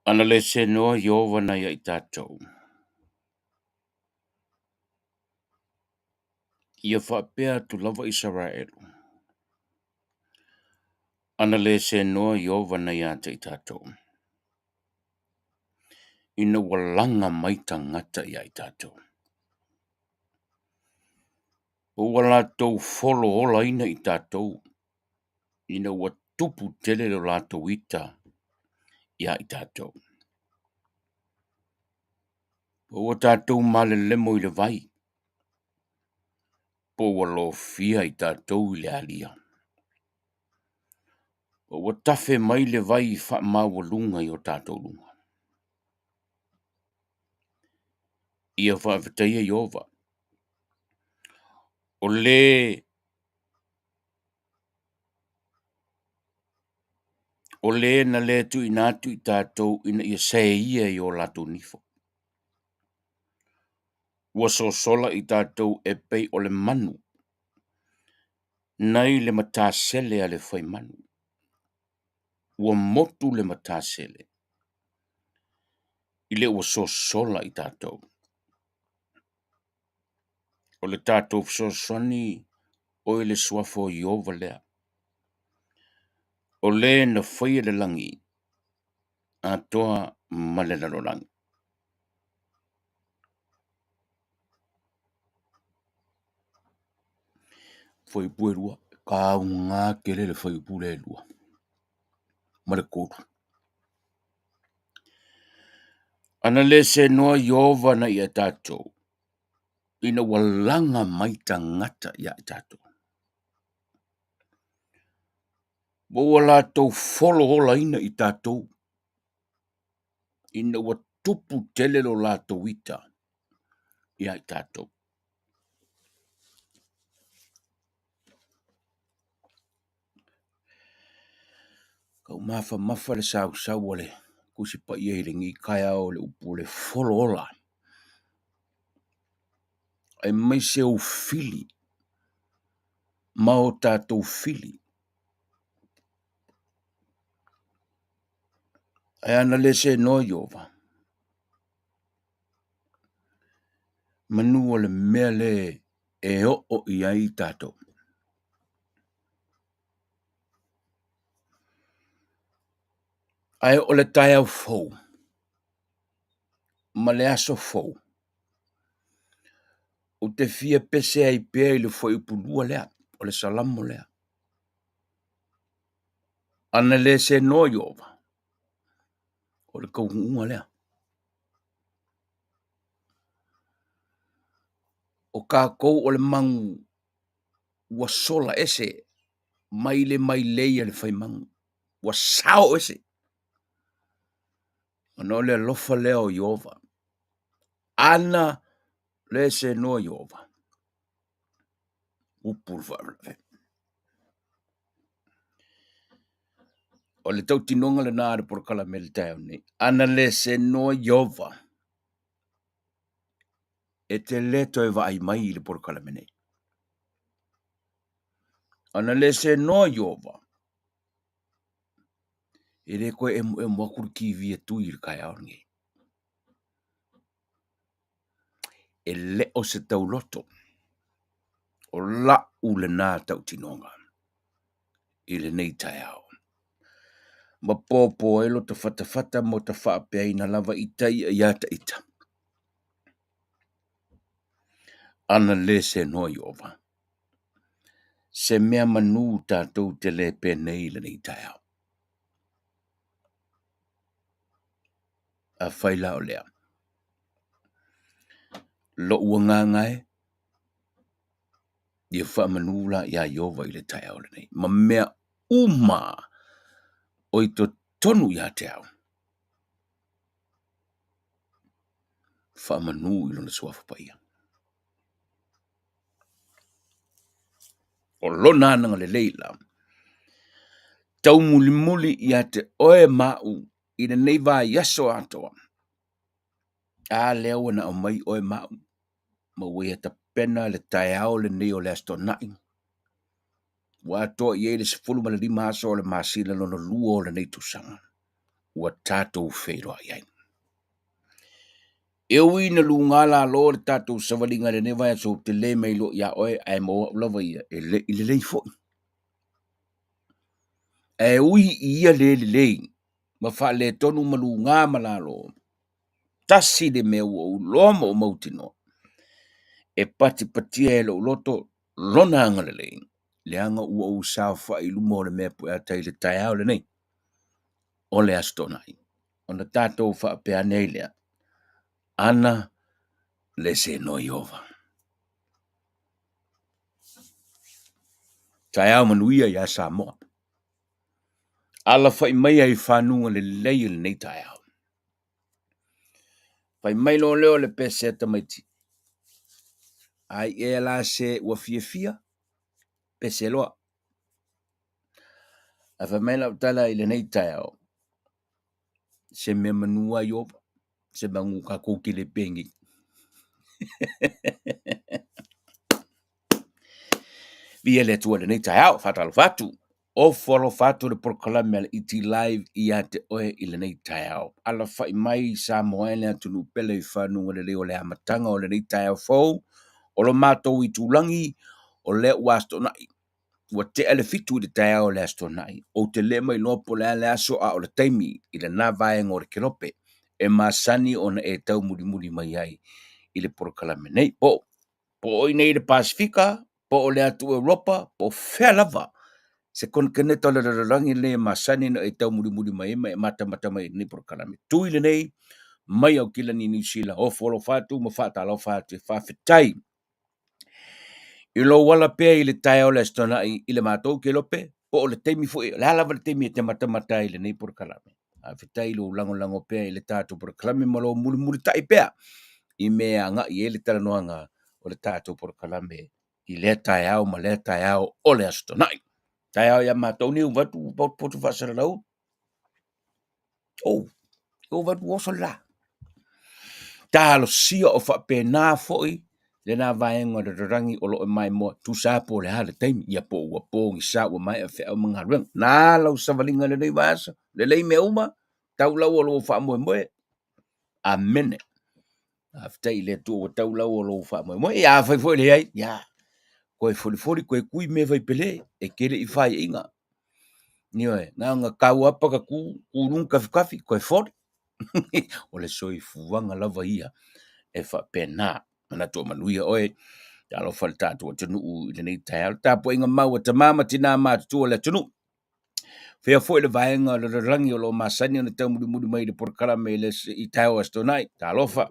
Ana le se noa Iova na ia i tātou. Ia whapea tu lava Israel. Ana le se noa Iova na ia te i tātou. Ina walanga mai tangata ia i tātou. O wala tau folo ola ina i tātou. Ina wa tupu tele lo lātou ita ia i tātou. O wa tātou male lemo i le vai. Po walo fia i tātou i le alia. O wa tafe mai le vai wha mawalunga i o tātou lunga. Ia whaafetaia Iova. O le na le tu inatu i tātou ina ia se ia i o lātou nifo. Ua so sola i tātou e pei o le manu. Nai le matasele a le whai manu. Ua motu le matasele. I le ua so sola i tātou. O le tātou so soni o le suafo Iova lea. O le na whai le langi. A toa male lalolangi. Whai pue rua. Ka ngā kele le whai pule lua. Mare kōru. Ana le se noa Iova na ia tātou. Ina walanga mai tangata ia i tātou. Wa wala tau folo ola ina i tātou. Ina wa tupu tele lo lātou ita ia i tātou. Kau mafa le sau ole. Kusi pa ia i le ngi kaya o le upu le folo ola. Ai mai se o fili. Ma o tātou fili. Ai ana le se no Iova. Manu o le mea le e o ia i tātou. Ai o le tai au fau. Ma le aso fau. O te fia pese ai pea i le fai upulua lea. O le salamo lea. Ana le se no Iova. O le kauhunga lea. O kākou o le mangu. Ua sola ese. Mai leia le fai mangu. Ua sao ese. Ano le lofa lea o Iova. Ana le se no Iova. Upul whaarave. O le tau tinonga le nāre por kala me le tau ni. Ana le se no Iova. E te leto e vai mai le por kala me nei. Ana le se no Iova. E re koe e mwakur ki via tui le kai aongi. E le o se tau loto. O la u le nā tau tinonga. I le nei tai au. Ma pōpō e lo te whatawhata mo te whaapea ina lava i tai a iata ita. Ana le se no Iova. Se mea manu tātou te le pe nei le nei tai au. A whaila o lea. Lo ua ngā ngai. Ia whaamanula ia Iova i le tai au le nei. Ma mea uma o i to tonu ia te au. Whaamanu i lona suafa pa ia. O lona nanga le leila. Tau muli ia te oe mau i le nei vā yaso atoa. A leo na o mai oe mau. Ma wea ta pena le tai au le nei o le asto nai. Wa toa i e le sefulu ma le lima aso o le masina lona lua o le nei tusanga. ua tātou whero ai. E ui na lunga la lo le tātou savalinga le newa so te le mai lo ia oe ai mo lava ia e le lei fo. E ui ia le lei ma fa le tonu ma lunga ma la lo. Tasi de me o loma o mautino. E pati patia e lo loto lona anga le lei. Le anga ua o sao fa i lumo le mea pu ata i le tai au le nei. O le astonai. O na tātou fa pea nei lea. Ana le se no iova. Tai au manuia ia Samoa. Ala fai mai ai whanunga le lei le nei tai au. Fai mai lo leo le pese tamaiti. Ai e la se ua fia pese loa. A fai mai la utala i le nei tai au. Se me manua iova. Se mangu ka kouki le pengi. Via le tua le nei tai au. Fatalo fatu. O folo fatu le proklame le Etlive ia te oe i le nei tai au. Ala fai mai sa moene atunu pele i whanunga le leo le amatanga o le nei tai au fau. O lo mātou i tūlangi o le wasto nai. Ua te ale fitu i le tai au le asto nai. O te le mai lopo le ale aso a o le taimi i le nā vaenga o le kelope. E masani o na e tau muri mai ai i le proklame nei. Po i nei le Pasifika, po o le atu Europa, po fea lava. Se kon keneta le rangi le masani na e tau muri mai e mata mai ni proklame. Tui le nei, mai au kila ni New Zealand, o folo fatu, ma fata alo fatu, whawhetai. I lo wala pea i le tai o le astona i le mātou ke lope, po o le teimi fui, le halava le teimi e te mata i le nei proklame. A whetai lo lango pea i le tātou proklame ma lo muri tai pea. I mea nga i e le talanoanga o le tātou proklame i le tai au ma le tai au o le astona i. Tai au ia mātou ni uvatu potu whasara lau. Uvatu oso la. Talo sia o whapena foi, le nā vaenga le rangi o lo mai mo tu sapo le hale taimi, ia po ua pōngi sa ua mai a whea mga ruang. Nā lau savalinga le nei vasa, le lei me uma, tau lau o lo wha moe. Amene. A whtai le tu o tau lau o lo wha moe. Ia whai foi le ai, ia. Koe foli, koe kui me vai pele, e kere i whai inga. Nioe, nga kau apa ka kurung kafi, koe foli. O le soi fuanga lava ia. E wha pena, mana tō manuia oe, alo whale tātua tunu u i nei tai al, tāpua inga maua ta mama tina mātu tua le tunu. Whea fwoi le vaenga le rangi o lo masani o na tau muri mai le porkala me le i tai o astonai, tā lofa,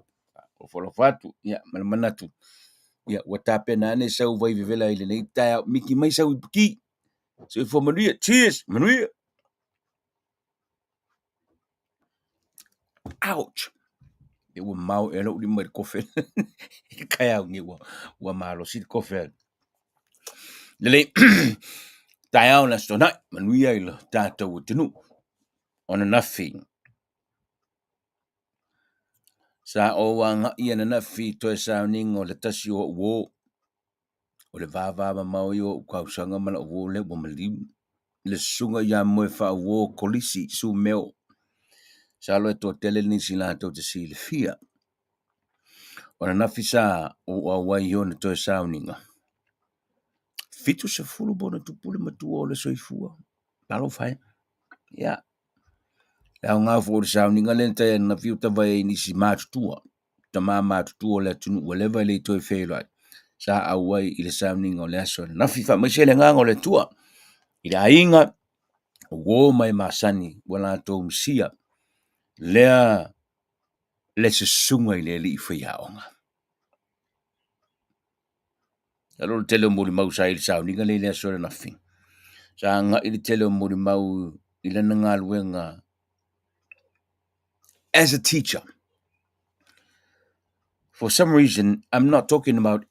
o whalo whatu, ia, manatu. Ia, ua tā pena ane sau vai vivela i le nei tai al, miki mai sau i piki, so i fo manuia, cheers, manuia. Ouch! E ua mau e lau li mai kofe. E kai au ni ua malo si kofe. Lele, tai au na stonai, manuia ila tātou o tinu. Ona nafi. Sa o wanga ia na nafi toe sa ningo le tasi o uo. O le vāvāma mau i o ukausanga mana uo le wamalimu. Le sunga ia moe wha uo kolisi su meo. Sa loe tō tele nisi la tō te si le fia. Ona nafi sa o awai o na toe sa ninga. Fitu se fulu bona tupule matua o le soifua. Palo fai. Ia. Au ngā fōre sa ninga lenta na fiu ta vai nisi mātutua. Ta mā mātutua le tunu ua lewa le toi whērai. Sa awai i le sa ninga o le aso. Nafi wha mai se le nganga o le tua. I le ainga uo mai masani wala tō msia. Lea le se sunga i le li i whaiaonga. Alo le tele o mori mau sa i le sa ninga le le aso le nafi. Sa nga i le tele o mori mau i le ngā luenga. As a teacher, for some reason, I'm not talking about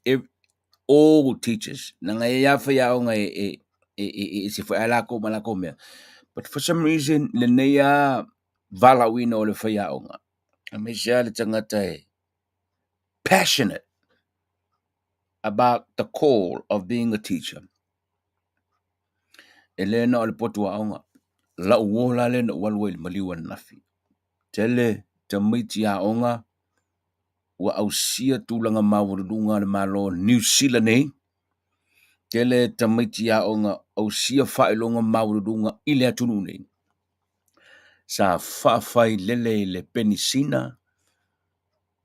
all teachers. Nanga e yafa yaonga e se wha alako malako mea. But for some reason, le nea vala wina o le wha yaonga. A me sea le tangata e passionate about the call of being a teacher. E le na o le potu aonga. la uola le na walwel maliwa nafi. Tele tamaiti a onga wa ausia tulanga mawurudunga le malo New Zealand nei. Tele tamaiti a onga ausia whaelonga mawurudunga ile atunu nei. Sa whaafai lele le penisina,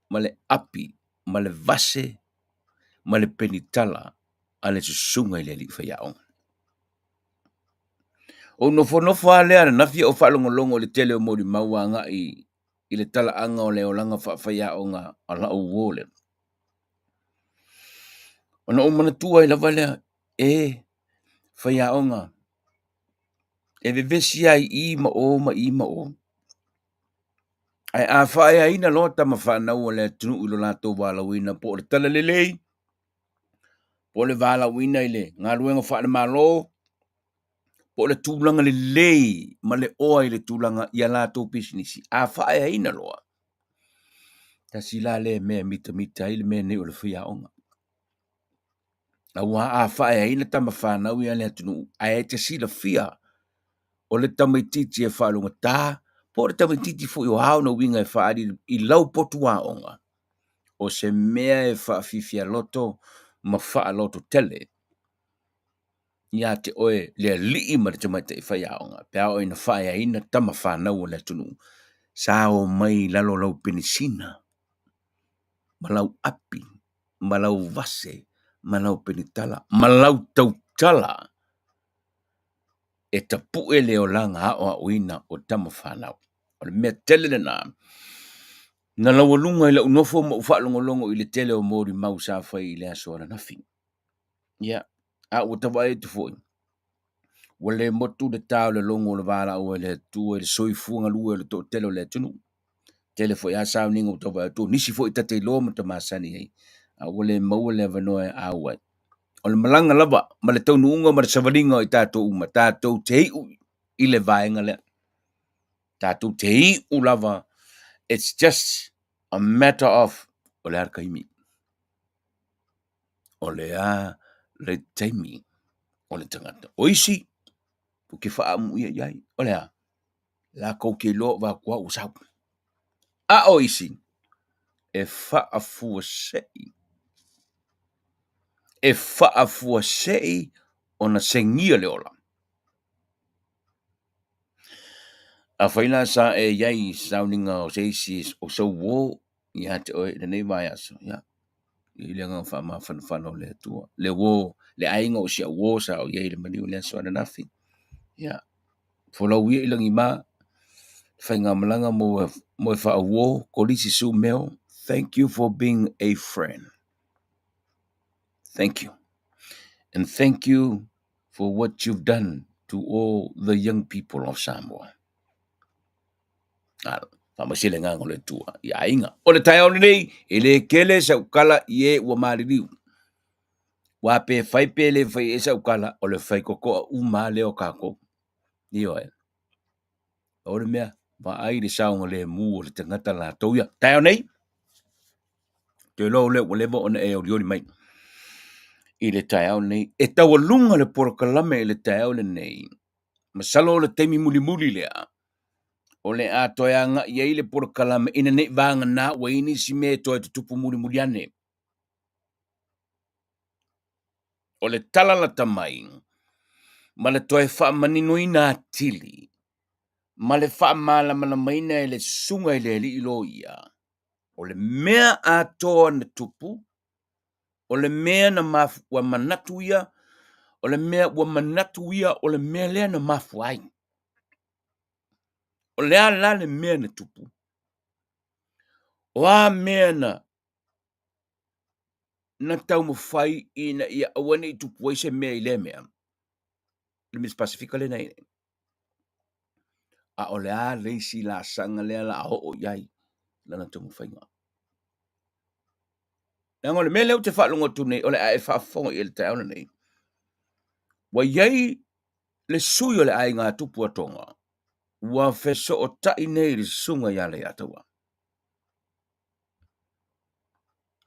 ma le api, ma le vase, ma le penitala, ale susunga ile li whaiaonga. O nofo alea na fia o whalongolongo le tele o mori maua nga i le tala anga o le olanga whaiaonga ala o wole. Ona o manatua i lava lea, whaiaonga, e vevesi ai i ma o. Ai a whae ina loa tama whanau o le tunu ilo lato wala wina po le tala lelei, po le wala wina ile, ngā ruenga whaane malo, po le tūlanga lelei, ma le oa i le tūlanga i a lato business. A whae ina loa. Ta sila le mea mita ile mea ne o le whaiaonga. A wā a whae ina tama whanau i a le tunu, a e te sila fia, o le tamaititi e whalunga tā, po le tamaititi fu i o hao na winga e whaari i lau potu a onga. O se mea e whaafifia loto, ma whaa loto tele. Ia te oe le lii ma le tamaita i whai aonga. Pea oe na whae ina tama whanau o le tunu. Sa o mai lalo lau penisina, ma lau api, ma lau vase, ma lau penitala, ma lau tautala. E tapu e leo langa hao a uina o tama whanau. O le mea tele le nā. Na lawalunga i la unofo ma ufaalongolongo i le tele o mori mau sa whai i le asoara nafi. Ia, a ua tawa e tu foi. Wale motu de tau le longo le wala o le tu e le soifuanga lua le to tele o le tunu. Tele foi a sao ninga utawa e tu. Nisi foi tate loa ma ta masani hei. A wale maua le vanoe a uai. O le malanga lava, ma le tau nuunga ma le savalinga o i tātou uma. Tātou te hiu i le vaenga le. Tātou te hiu lava. It's just a matter of o le arkaimi. O le a le taimi. O le tangata. O isi, po ke wha amu ia iai. O le a, la kou ke lo wa kua usau. A o isi, e wha a fua sei. E wha a fua sei o na sengia le ola. A whaina sa e iai sauninga o seisi o sau wo, i hate oe le nei vai aso. Ia, i le ngā wha ma whanawhana o le tua. Le wo, le ainga o sia wo sa o iai le maniu le aso ana nafi. Ia, wholau ia ilangi ma, whainga malanga mo e wha wo, kolisi su meo. Thank you for being a friend. Thank you. And thank you for what you've done to all the young people of Samoa. Whamasile ngā ngole tua. Ia inga. O le tai au nei, e le kele sa ukala i e ua maririu. Wa pe whai pe le whai e sa ukala, o le whai kokoa uma leo kako. Ni oe. O le mea, wa ai le saunga le mu o le tangata la tauia. Tai au nei, te lo le o lewa ona e o liori mai. I le tai au nei, e taua lunga le porokalame i le tai au le nei. Masalo le teimi muli muli lea. O le a toeanga i le porokalame ina nei vanga na wa ini si me toe tutupu muli muli ane. O le tala la tamai. Ma le toe wha manino ina atili. Ma le wha mala mana maina e le sunga i le li ilo ia. O le mea a toa na tupu. O le mea na mafu wa manatu ia. O le mea wa manatu ia. O le mea lea na mafu ai. O le ala le mea na tupu. O a mea na tau mo fai ina ia awane i tupu ai se mea i le mea. Le mis pasifika le nei. A o le a leisi la sanga lea la o iai. Lana tau mo fai ngā. Nang o le mea leo te whaalunga tu nei, o le a e whaafonga i le taona nei. Wa iai le sui o le ai ngā tupu atonga. Wa feso o tai nei le sunga ia le ataua.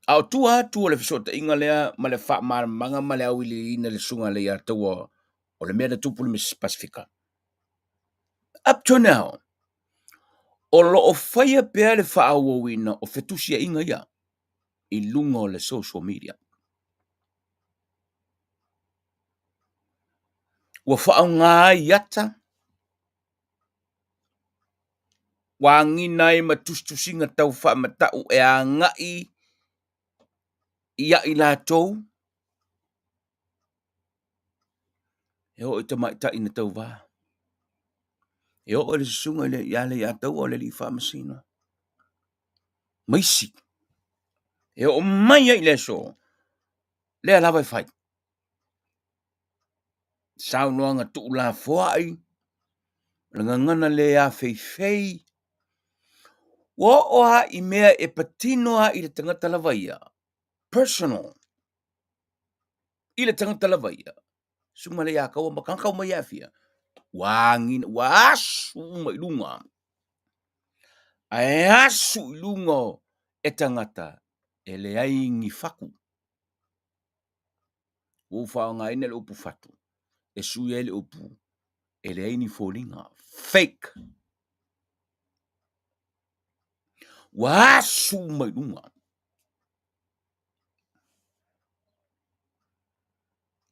Au tua atu o le feso ta inga lea ma le wha manga ma le au ili ina le sunga le ataua o le mea le tupu le mis pasifika. Up to now, o lo o whaia pēr le whaawawina o whetusia inga ia I lunga o le social media. Wa whao ngā iata, wa ngina I matustusinga tau whaamatau e a ngai ia I lātou, e o I tamaita ina tau wā. E o le sunga le iale ia tau o le li whaamasino. Maisi. E o mai ai le so. Le alawa I whai. Sao noanga tu la fuai. Ngangana le a fei. Wa oa I mea e patinoa I le tangata lawaia. Personal. I le tangata lawaia. Sunga le a kaua makankau mai afia. Wangin wa asu mai lunga. Ai asu I lunga e tangata e le ai ngi faku. O whao ngā ina le upu fatu. E sui e le upu. E le ai ni fōlinga. Fake. Wa asu mai lunga.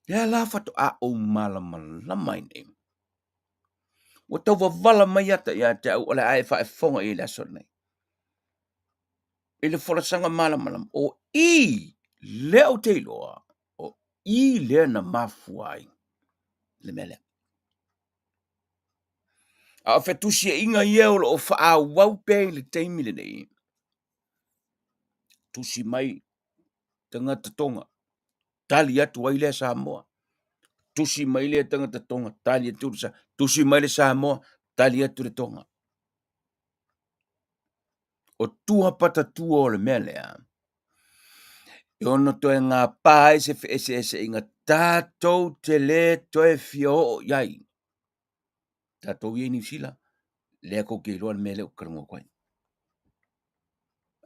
Ia la fatu a o malama nei. Wa tau wavala mai ata ia te au ole ai whae whonga I le aso nei. I le whalasanga malama o I leo te loa. O I lea na mafuai. Le mele. A whetusia inga ia o o wha waupe le teimile nei. Tusi mai tangata tonga. Tali atu ai le Samoa. Tusi mai le tangata tonga. Tali atu sa. Tusi mai le Samoa. Tali atu le tonga. O tua pata tua o le melea. I ono toe ngā pāe se ese inga tātou te le toe fio o iai. Tātou iei ni sila. Lea ko ke loa le mele o karango koe.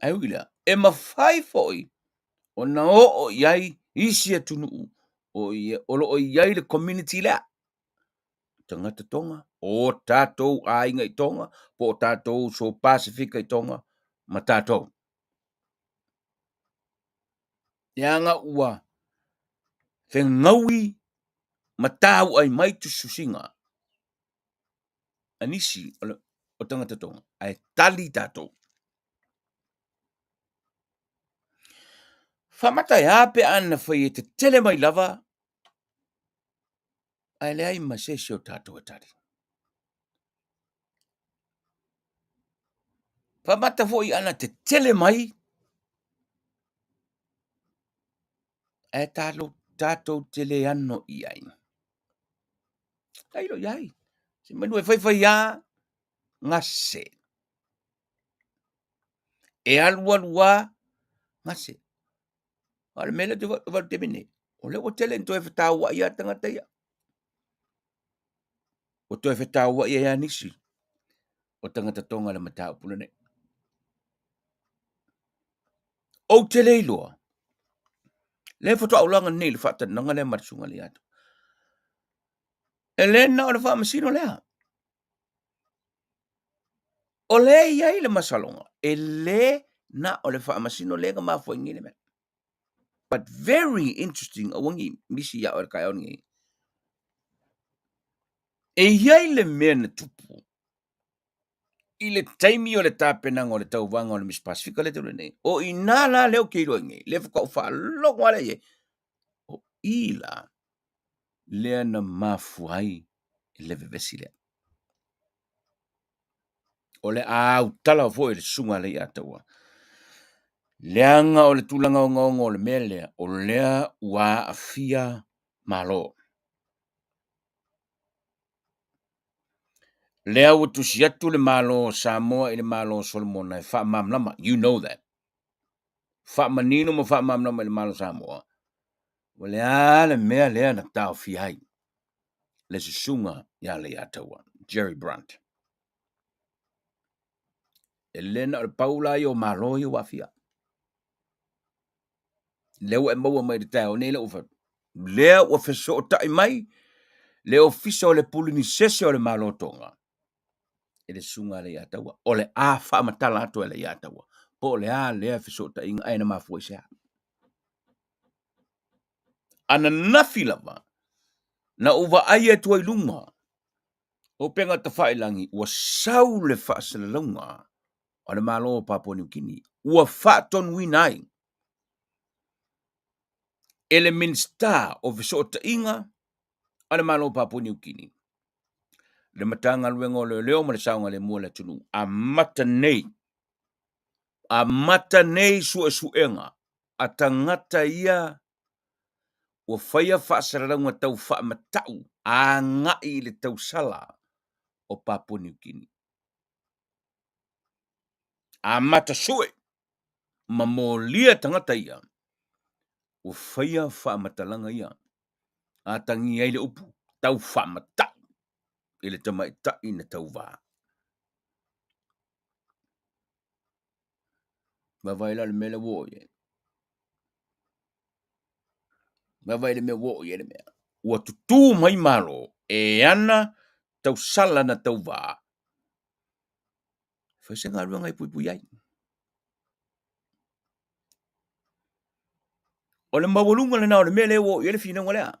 Ai wila. E mawhai foi. O na o iai isi atunu. O lo o iai le community lea. Tangata tonga. O tātou a inga I tonga. Po tātou so Pasifika I tonga. Ma tātou. Ianga ua. Whengaui. Ma tāu ai mai tu susinga. Anisi o tangata tonga. Ai tali tātou. Whamata e ape ana whai e te tele mai lava. Ai le ai masesi o tātou atari. Whamata foi ana te tele mai. Ai tātou tele ano I ai. Tairo iai. Se manu e whai a ngase. E alua ngase. Ala mele te wau te mene. O le o tele nto e whataua ia tangata ia. O to e whataua ia nisi. O tangata tonga le matau pulane. O tele iloa. Le whatua ulanga nei le whatananga le marasunga le atu. E le na o le whamasino lea. O le iai le masalonga. E le na o le whaamasino le ka mafuingi le me. But very interesting o wangi misi ya o le kai aungi. E iai le mea na tupu. I le taimi o le tāpenanga o le tauwanga o le Miss Pasifika le tūle nei. O I nāla leo keiro ngi. Le whakau whaalongo ale ye. O ila lea na mafuai le vevesi lea. O le au tala o fo le sunga le ataua. Leanga o le tūlanga o ngongo o le melea. O lea ua afia malo. Lea ua tusi atu le malo Samoa I le malo Solomona e wha mamlama. You know that. Wha manino mo wha mamlama I le malo Samoa. O lea le mea lea na tau fiai. Le sunga ya le ataua. Jerry Brunt. E lena o le paula I o malo I o afia. Leo e maua mai le tau nei le ufa. Lea ua feso o tai mai. Le ofisa o le pulini sese o le malo tonga. le sunga le atawa. O le a wha matala atu le atawa. Po le a lea fisota inga aina mafua sea. Ana nafi lava. Na uwa aia tua ilunga. O penga ta whailangi. Ua sau le whaasala launga. O le malo o Papua New Guinea. Ua whaaton winai. Ele minsta o fisota inga. O le malo o Papua New Guinea. Le matanga luenga o leo ma le saunga le mua le tunu. A mata nei. A mata nei suenga. A tangata ia o whaia whaasararanga tau wha matau a ngai le tau sala o Papua New Guinea. A mata sue ma mo lia tangata ia o whaia wha matalanga ia a tangi ai le upu tau wha matau i le tamai tai na tau wā. Mawaila le mele wo ye. Mawaila me wo ye le mea. Ua tutu mai malo e ana tau sala na tau wā. Whasenga ruanga i pui ai. O le mawalunga le nao le mele wo ye le fina ngolea.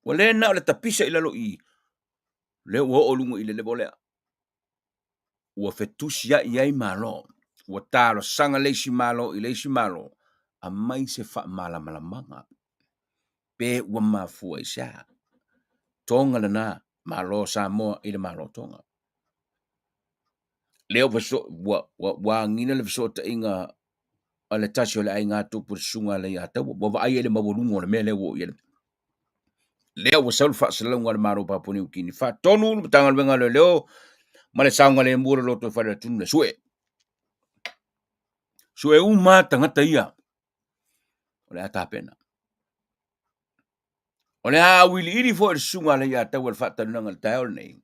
O le na o le tapisa i lalo i le wo o lunga i le bolea. Ua fetusi ya i ai malo. Ua talo sanga leisi malo i leisi malo. A mai se wha malamanga. Pe ua mafua i sea. Tonga le na malo Samoa i le malo tonga. Leo vaso wa ngina le vaso ta inga a le tasi o le ai ngā tupu sunga le ata. Wa ai ele mawalunga o le mele wo i le. Leo wa saul fa salunga le maro Papua New Guinea. Fa tonu tangal wenga le leo. Ma le saunga le mura loto whare tunu le sue. Sue uma tangata ia. O le ata pena. O le a wili iri fo le sunga le ia tau le whata nunga le tae nei.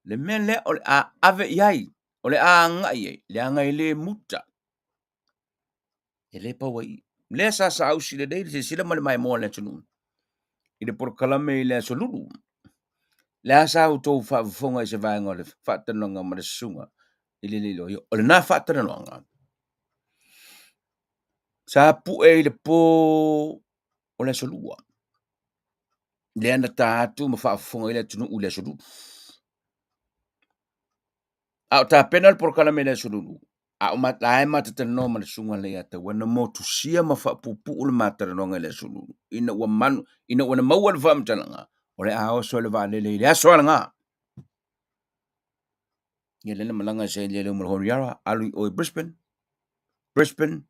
Le mele o le a ave iai. O le a ngai le a ngai le muta. E le pa wai. Le sa au si le dei se sila ma le mai moa le tunu. I le porkalame i le solulu. Le a sa au tau whafonga i se vaenga o le whata nunga ma le sunga. I le lilo. O le na whata nunga. Sa pu e le po o le solua. Le ana tātu ma whaafonga i le tunu u le solulu. A o tā penal porkalame le solulu. A o matae matata no ma le sunga le ata. Wana mo tu sia ma whaapupu u le matara no le solulu. Ina ua manu, ina wana maua le whaamtalanga. O le a o so le vale le aso ala ngā. Ia lena malanga se le mo horiara. Alui o Brisbane. Brisbane.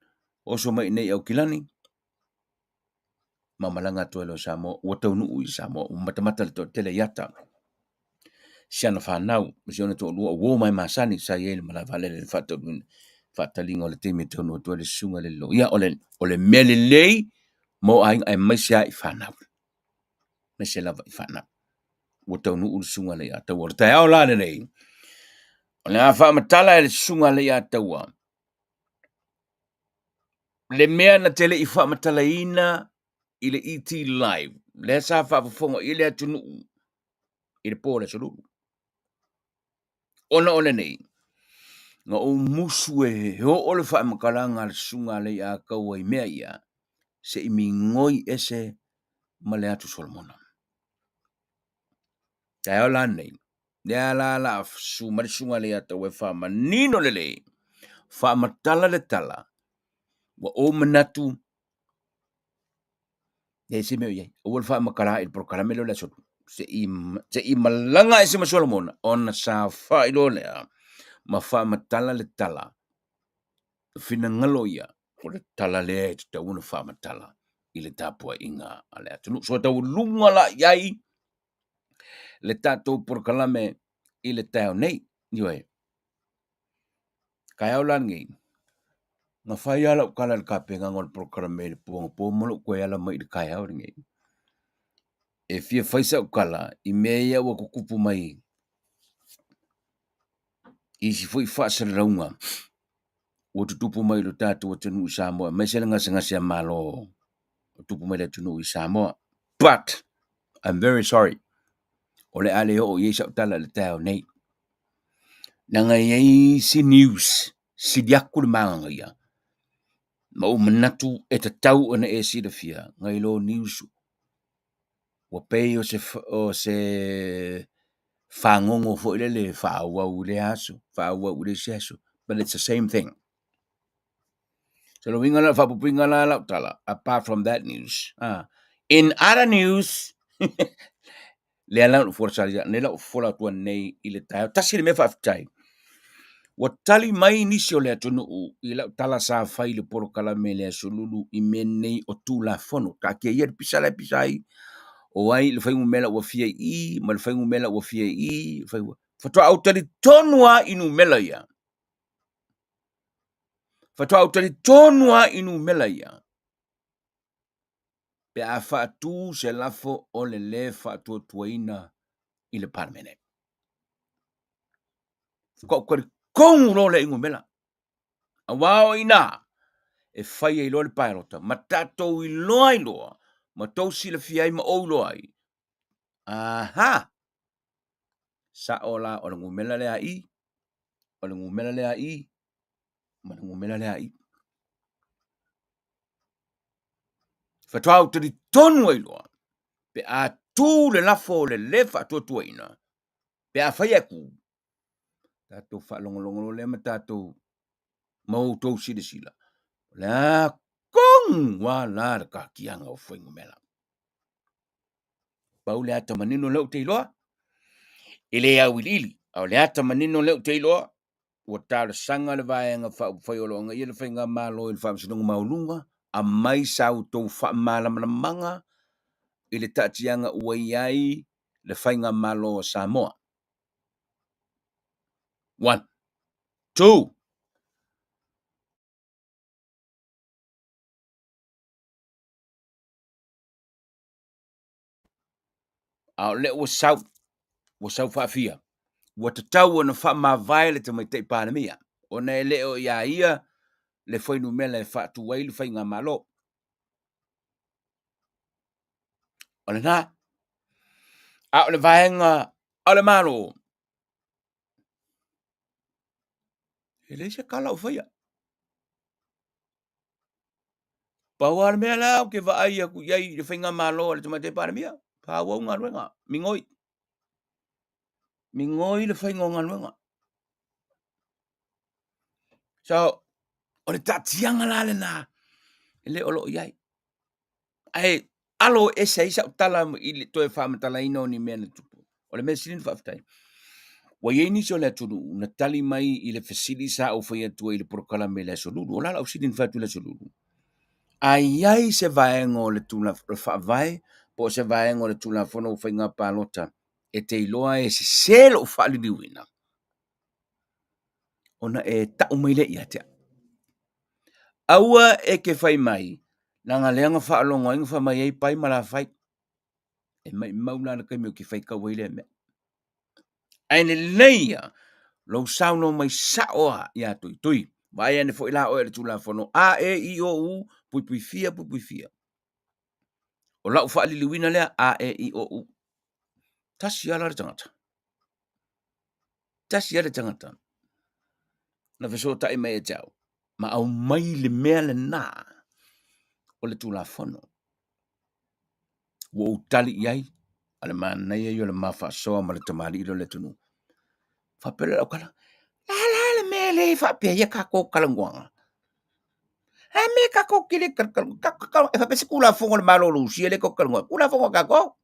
O so mai nei au kilani. Ma malanga to lo Samoa. Ua taunu ui Samoa. Matamata le to tele yata. Siana whanau, siana tō lua o mai masani sa iele mala vale le whatalinga o le teme tonu o tua le sunga le lo. Ia o le mele lei mo ai maisia i whanau. Maisia lava i whanau. O tau nuu le sunga le ata o le tai au la le rei. O le a whaamatala e le sunga le ata ua. Le mea na tele i whaamatala ina i le Etlive. Le sa whaafonga i le atu nuu. I le pōle solulu. Ona ole nei. Nga o musu e ho ole wha makaranga le sunga le a kaua i mea ia, se i mi ngoi ese ma le atu Solomona. Tai o la nei, le a la su ma le sunga le ata we wha manino le le, wha matala le tala, wa o manatu, e se meo iei, o wha makara i prokaramelo le sotu, se i malanga ese ma Solomona, ona sa wha ilo lea, ma wha matala le tala, fina ngalo ia, o le tala le e te una wha matala, i le tapua inga a le atu. So tau lunga la iai, le tatou porkalame i le tau nei, niwe. Kai au lan ngi, nga whai ala ukala le kapenga ngol porkalame le puanga pōmolo koe ala mai le kai au ngi. E fia whaisa ukala, i mea wa kukupu mai, i si fui whaasara raunga, o tutupu mai lo tātou o tunu i Samoa, mai se langa ngasi a malo, o tupu mai le tunu i Samoa. But, I'm very sorry. O le ale o iesa utala le tau nei. Nanga yai si news, si diaku le manga ia. Ma o manatu e te tau ana e si da fia, ngai lo news. Wa pei o se whangongo fo ile le whaua ule aso, whaua ule si aso. But it's the same thing. So lo winga la whapupinga la tala, apart from that news. In other news, le ala for saria, ne la fola tua nei ile tayo. Tasi le me whaftai. Wa tali mai nisi o le atunu i la tala sa fai le poro kala me le asolulu i me nei o tu la fono. Ka kia ia pisala pisai. O ai le fai mela ua fia i, ma le fai mela ua fia i, fatua au tali tonua inu mela ia. Fatua au tali tonua inu mela ia. Pe a fatu se lafo o le fatua tuaina i le parmene. Ko kore kongu lo le ingu mela. A wao ina, e fai e lo le pairota, ma tatou i loa i loa, ma tou si le fia i ma ou loa i. Aha! Sa o la o le ngumela le a i, o le ngumela le a i, ma le ngumela le a i. Fatua au tali tonu ai loa, pe a tū le lafo le lefa atua tuaina, pe a fai aku. Tatou whaalongolongolo le ma tatou mau tau sila sila. Le a kong wa la le kakianga o whaingu mela. Pau le ata manino leu te iloa, ele au ilili, au le ata manino leu te iloa, ua tala sanga le vaenga whaiolonga, ia le whainga malo i le whaamsinonga maulunga, a mai sau tau whaamalamanga, i le tatianga ua iai le whainga malo o Samoa. 1, 2. Au le ua sau whaafia. Ua tatau ana whaamawai le tamai te paramia. O nei leo ia le whainu mele e whaatu wai le whainga malo. O le nā, au le vaenga, au le malo. Ele se kala o whaia. Paua le mea lao ke vaai aku iai le whainga malo le tamai te paramia. Pāua unga ruenga, mingoi. Mingoi le whainga unga ruenga. So, o le tatianga la le nā, ele olo iai. Ai, alo esa isa tala i le toe whaamatala ino ni mea na tupu. O le mea silin whaaftai. Wa iei nisi o le atunu, na tali mai i le fasili sa au whaia tua i le porokala me le asolulu. O lala au silin whaatu le asolulu. Ai ai se vaenga o le tula whaavai, po se vaenga o le tula whono u whainga pālota, e te iloa e se selo u whaali diwina. Ona e tau mai le ia tea. Aua e ke whai mai, nanga leanga whaalongo inga wha mai ei pai mala whai. E mai maulana kai meo ki whai kaua i le mea. Aine leia, lo sauno mai saoa ia tui tui. Vai ane fo ila o e le tula whono, a e i o u, pui pui fia, pui pui fia. O lau whaali liwina lea, a e i o u. Tasi ala le tangata. Tasi ala tangata. Na feso tai mai e tau. Ma au mai le mea le nā. O le tula whono. Wo utali iai. Ale mana ia yo le mawha soa ma le tamari ilo le tunu. Whapere au kala. La le mea le whapea ia kako kalanguanga. Ha me kako kile kako. E whapese kula whongo le malo lusia le kako kalanguanga. Kula whongo kako.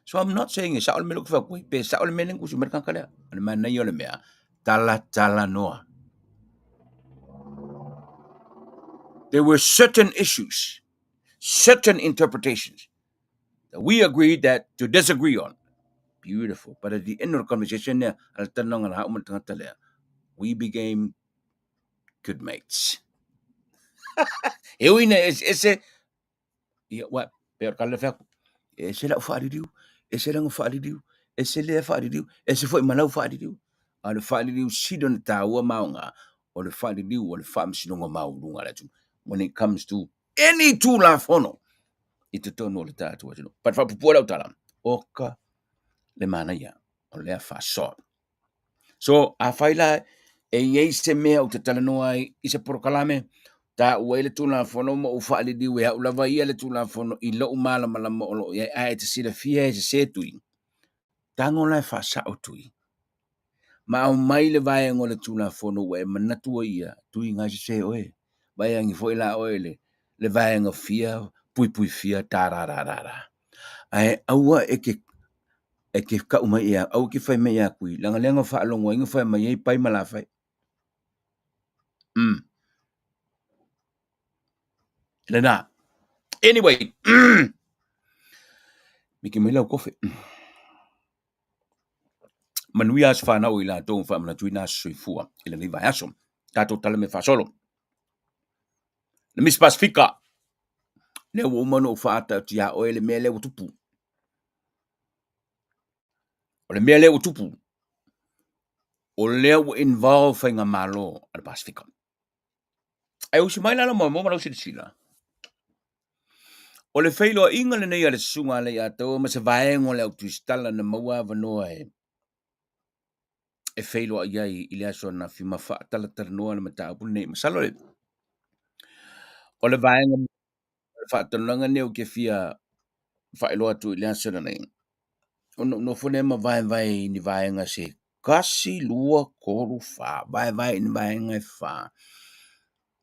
So I'm not saying e saole me luku whakui. Pe saole me lengu sumerkan kalea. Ale mana ia le mea. Tala noa. There were certain issues, certain interpretations that we agreed that to disagree on. Beautiful. But at the end of the conversation, we became good mates. Ese, what? Pero kala feko. Ese la whaaridiu. Ese la whaaridiu. Ese le whaaridiu. Ese foi malau whaaridiu. A le whaaridiu sidon tāua maunga. O le whaaridiu o le whaamsinonga maurunga la tu. When it comes to any tūla whono. I te tono le tātua tino. Pat whapupua lau tala. Oka le mana ia. O lea wha so. So a faila e se mea o te talanoa i se prokalame ta ua le tula fono mo ufa le diwe ha ulava ia le tula fono i lo umala malama o lo ia ai te sila fia e se setui tango lai fa sa o tui ma o mai le vai ngo le tula fono we manatua ia tui nga se oe vai angi foi la oele le vai ngo fia pui fia tararara ai aua e ke ka uma ia au ki fai me ia kui langa lenga fa longo inga fai mai pai mala fai lena anyway Miki mai lau kofe. Manui as whanau i la tōng wha mana tui nā suifua i la niwa aso. Tātou tala me whasolo. Le Miss Pasifika. Leo o umano o whaata ti a oe le mea leo tupu. O le mea leo tupu. O leo involve whainga malo a le Pasifika. Ai usi mai lalo mo mana usi sila. O le whailo inga le nei a le sunga le a tau ma se vaengo leo tuistala na maua vanoa e. E whailo a iai i le aso na whima whaatala taranoa na mata apu nei masalo le. O le vaenga whaatananga neo ke fia whaelo atu i le aso na nei. No fune ma vai ni vaenga se kasi lua koru fa vai ni vaenga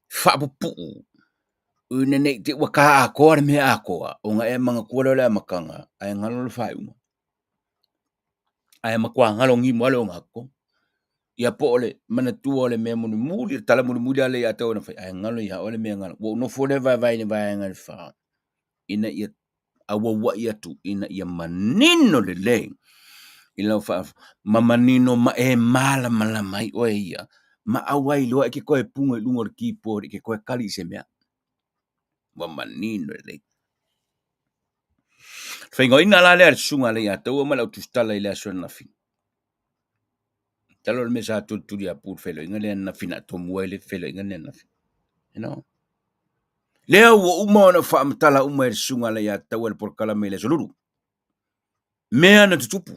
fa pupu une nei te waka a ko me a ko o nga e manga ko le makanga ai ngalo le fai uma ai makwa ngalo ngi mo le ngako ia pole mana tu ole me mo muli tala mo muli ale ya to na fai ai ngalo ya ole me ngalo no fune vai ni vaenga fa ina ia awa ia tu ina ia manino le leng I lau wha mamanino ma e mala mai o ia. Ma awai loa e ke koe punga I lungo le keyboard I ke koe kali se mea. Mamanino le. Whaingo ina la lea sunga le ia tau ma lau tustala I lea sona na fin. Talo le mesa turi a pur whelo inga lea na fina to muele whelo inga lea na fin. You know? Lea ua uma na wha amtala uma e sunga le ia tau e porkala me le soluru. Mea na tutupu.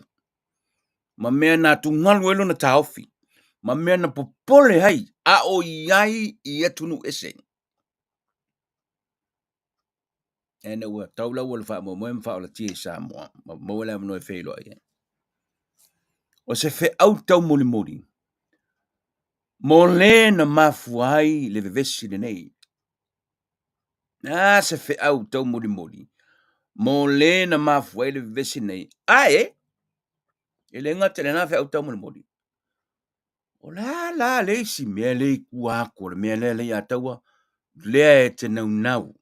Ma mea na tungalu elo na taofi. Ma mea na popole hai a o iai I atunu ese. Ena ua taula ua le wha mo moe mwha o la tia sa moa. Ma moe la mnoe whelo ai. O se whe au tau moli moli. Mo le na mafuai le vevesi le nei. Se whe au tau moli moli. Mo le na mafuai le vevesi nei. Ae. E le ngate le na whe au tau moli moli. O la le si mea le kuako le mea le ia taua. Lea e te nau.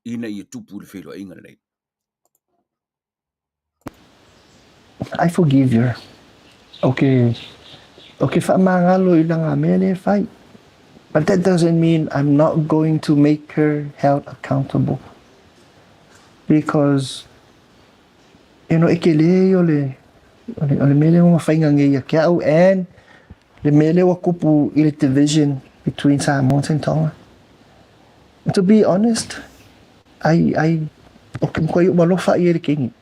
Ina I tupu le whelo inga le. I forgive her. Okay, whamangalo I langa mele fight. But that doesn't mean I'm not going to make her held accountable. Because, ekele o le mele o mawhainga ngeia kia au and le mele o kupu I le division between Samoans and Tonga. And to be honest, I okimkoy umalofa I le kingi.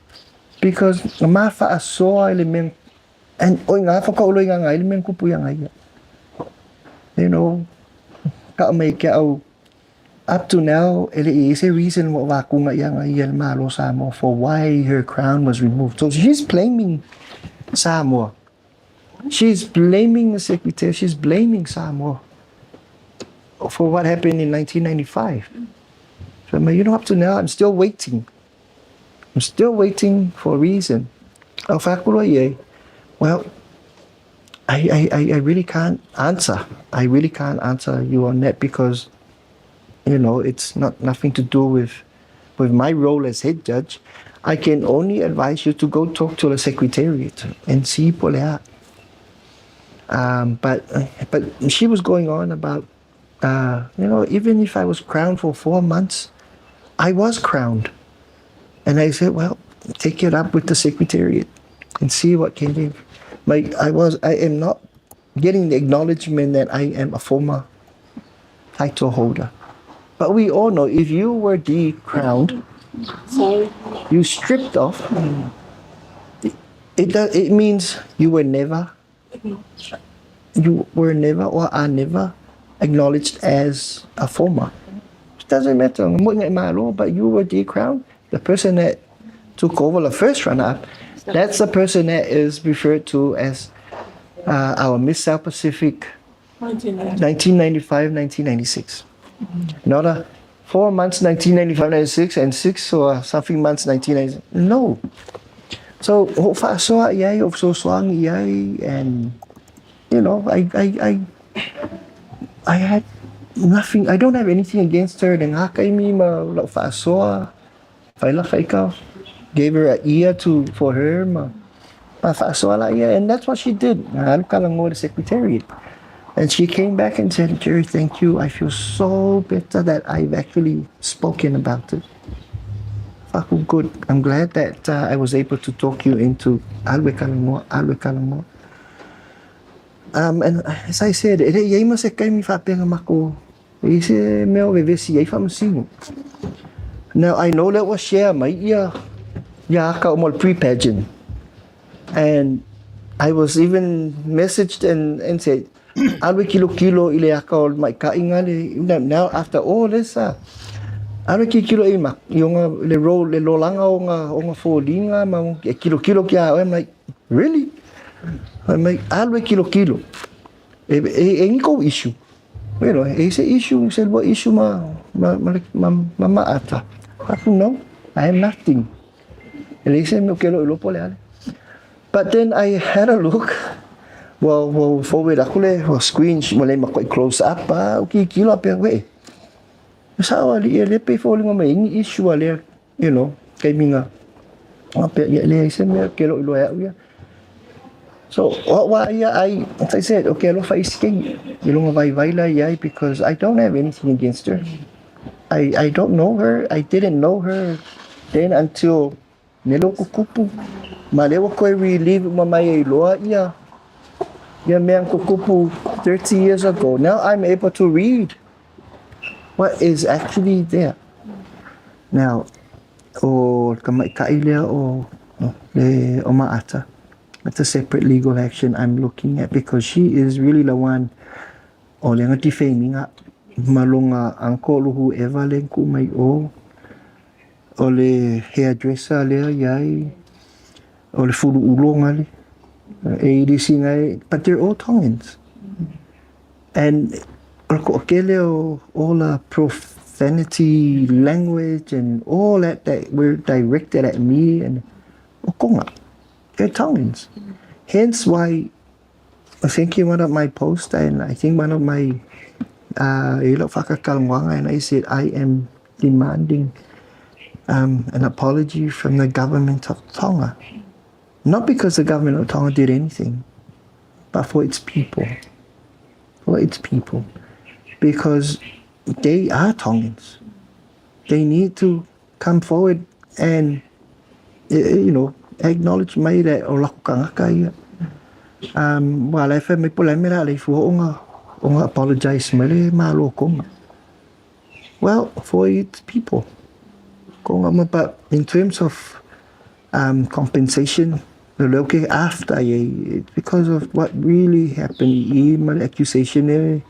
Because nga mafa asoa I le men and oi nga whakaulo I nga le men kupu ia ngai. Ka mai ke au up to now ele is a reason mo wakunga ia ngai el malo Samoa for why her crown was removed. So she's blaming Samoa. She's blaming the secretary. She's blaming Samoa for what happened in 1995. So up to now I'm still waiting. I'm still waiting for a reason. Well, I really can't answer. I really can't answer you on that because, it's nothing to do with my role as head judge. I can only advise you to go talk to the secretariat and see polea. But she was going on about, even if I was crowned for 4 months, I was crowned. And I said, well, take it up with the secretariat and see what can give. I am not getting the acknowledgement that I am a former title holder. But we all know if you were decrowned, you stripped off, it means you were never you were never or are never acknowledged as a former. It doesn't matter. But you were decrowned. The person that took over the first runner-up, that's the person that is referred to as our Miss South Pacific 1995-1996. Not a 4 months 1995-96 and 6 or something months 1996. No. So and you know, I had nothing. I don't have anything against her. Then gave her an ear for her and that's what she did. The secretariat. And she came back and said, Jerry, thank you. I feel so better that I've actually spoken about it. Good. I'm glad that I was able to talk you into alwe kalangoa. And as I said, now I know that was share my pre-pageant. And I was even messaged and said, alwe kilo ile yaka mai kaingale. Now after all this, alwe kilo ima yung le lolanga o nga folinga ma kilo kia. I'm like, really? I'm like, alwe kilo. Ain't issue. You know, it's an issue. He said, what issue maata? I don't know. I am nothing. And he said, but then I had a look. Well, forward ako screen malay quite close up okay kilo up way. Sa ali pay falling on my issue ali, you know, kay minga. I said, kilo ya. So as I said, okay, I because I don't have anything against her. I don't know her. I didn't know her then until niloko kupu. Malewa ko relieve mamay loa iya. Yang kupu 30 years ago. Now I'm able to read what is actually there. Now, kamay o maata. That's a separate legal action I'm looking at because she is really the one yang defaming malunga uncle whoever lenku may ole hairdresser le yai ole fulu ulong ali ADC ngai, but they're all Tongans. And all the profanity language and all that were directed at me and they're Tongans. Hence why I think in one of my posts and I think one of my and I said I am demanding an apology from the government of Tonga. Not because the government of Tonga did anything, but for its people. For its people. Because they are Tongans. They need to come forward and, you know, acknowledge me that olakukangaka. While I feel me pulamira le fu onga apologize me malo konga. Well, for its people. Konga, but in terms of compensation, okay, after because of what really happened, my accusation,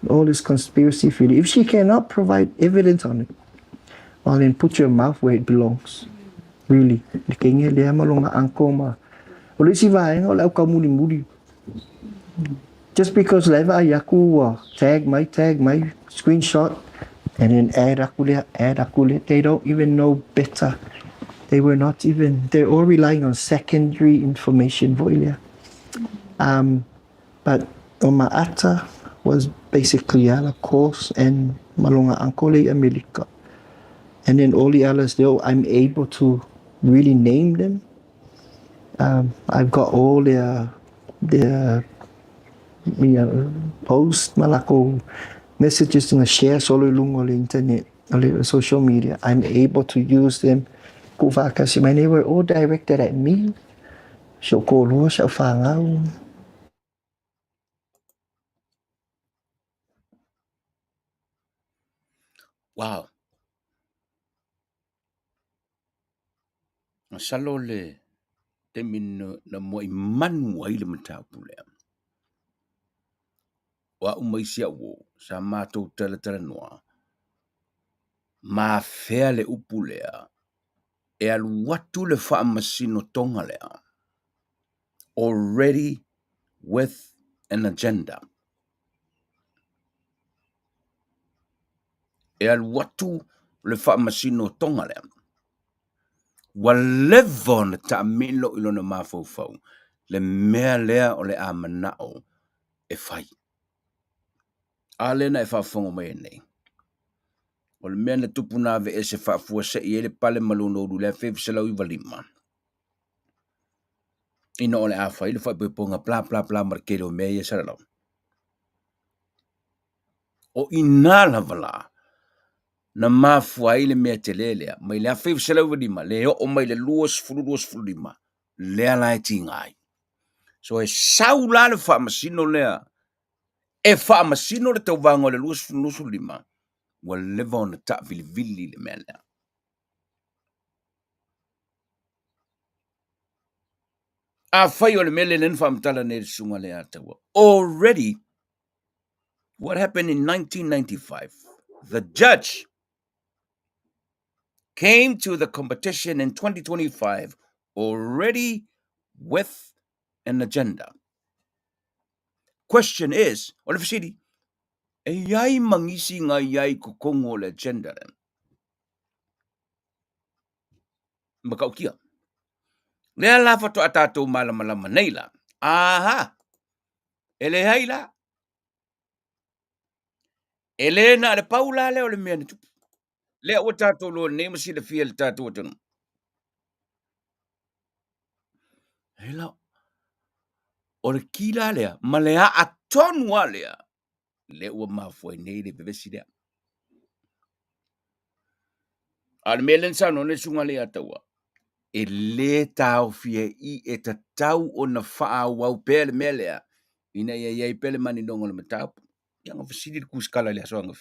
all this conspiracy theory. If she cannot provide evidence on it, well then put your mouth where it belongs. Really. Just because leva yaku tag my screenshot and then add akule, they don't even know better. They were not even, they're all relying on secondary information. But Omaata was basically a course and Malunga Ankole America. And then all the others, though, I'm able to really name them. I've got all their posts, malako messages in the share solo on the internet, on the social media. I'm able to use them. They were all directed at me. Wow. Masalo le te min na mo manu ai le mata pule. wa umaisia wo sa mātou tala noa ma fea le upu lea e alu watu le whaamasino tonga lea already with an agenda. E alu watu le whaamasino tonga lea wa levo na ta milo ilona mafau le mea lea o le amanao e whai. Alena e whaafongo mai nei. O le mea na tupu nā ve e se whaafua se i ele pale maluno uru lea whewhisalau i walima. Ina o le a whai le whaipuponga pla markele o mea i e saralau. O inala wala na mafua i le mea te lelea, mai le a whewhisalau i walima, le o mai le luas fulu lima, lea lai ti ngai. So e sau la le whaamasino lea, e whaamasino le tau vanga le luas fulu lima, wa lewa na ta vili le mea lea. A whai o le mele nen whaamtala ne sunga le atawa. Already, what happened in 1995, the judge came to the competition in 2025 already with an agenda. Question is, o le fisiri, e iai mangisi ngā iai kukongo le agenda ren? Makaukia. Lea la fato atato malama neila. Aha! Ele haila. Ele na le paula le o le mea ni tupu. Lea o tato lo ne masi le fia le tato o tanu. Hela, o le kila lea, ma lea a tonua lea. Le ua mafua nei le bevesi lea. Al melen sa no ne sunga lea taua. E le tau fia i e ta tau o na faa wau pele melea. Ina ia pele mani nongo le matau. Yang fasidi kuskala lea soanga.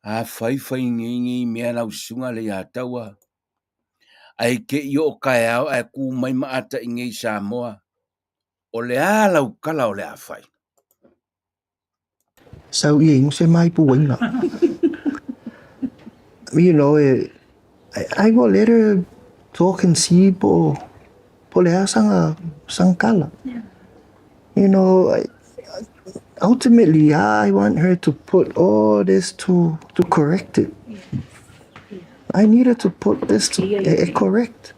A fai ngingi mea lau sunga lea taua. Ai ke yo kai au ai ku mai maata ingi Samoa. O le ala u kala o le a fai. Sau i ingo se mai pu wina. You know, I go later talk and see po le sang kala. Yeah. You know, ultimately I want her to put all this to correct it. I needed to put this to correct.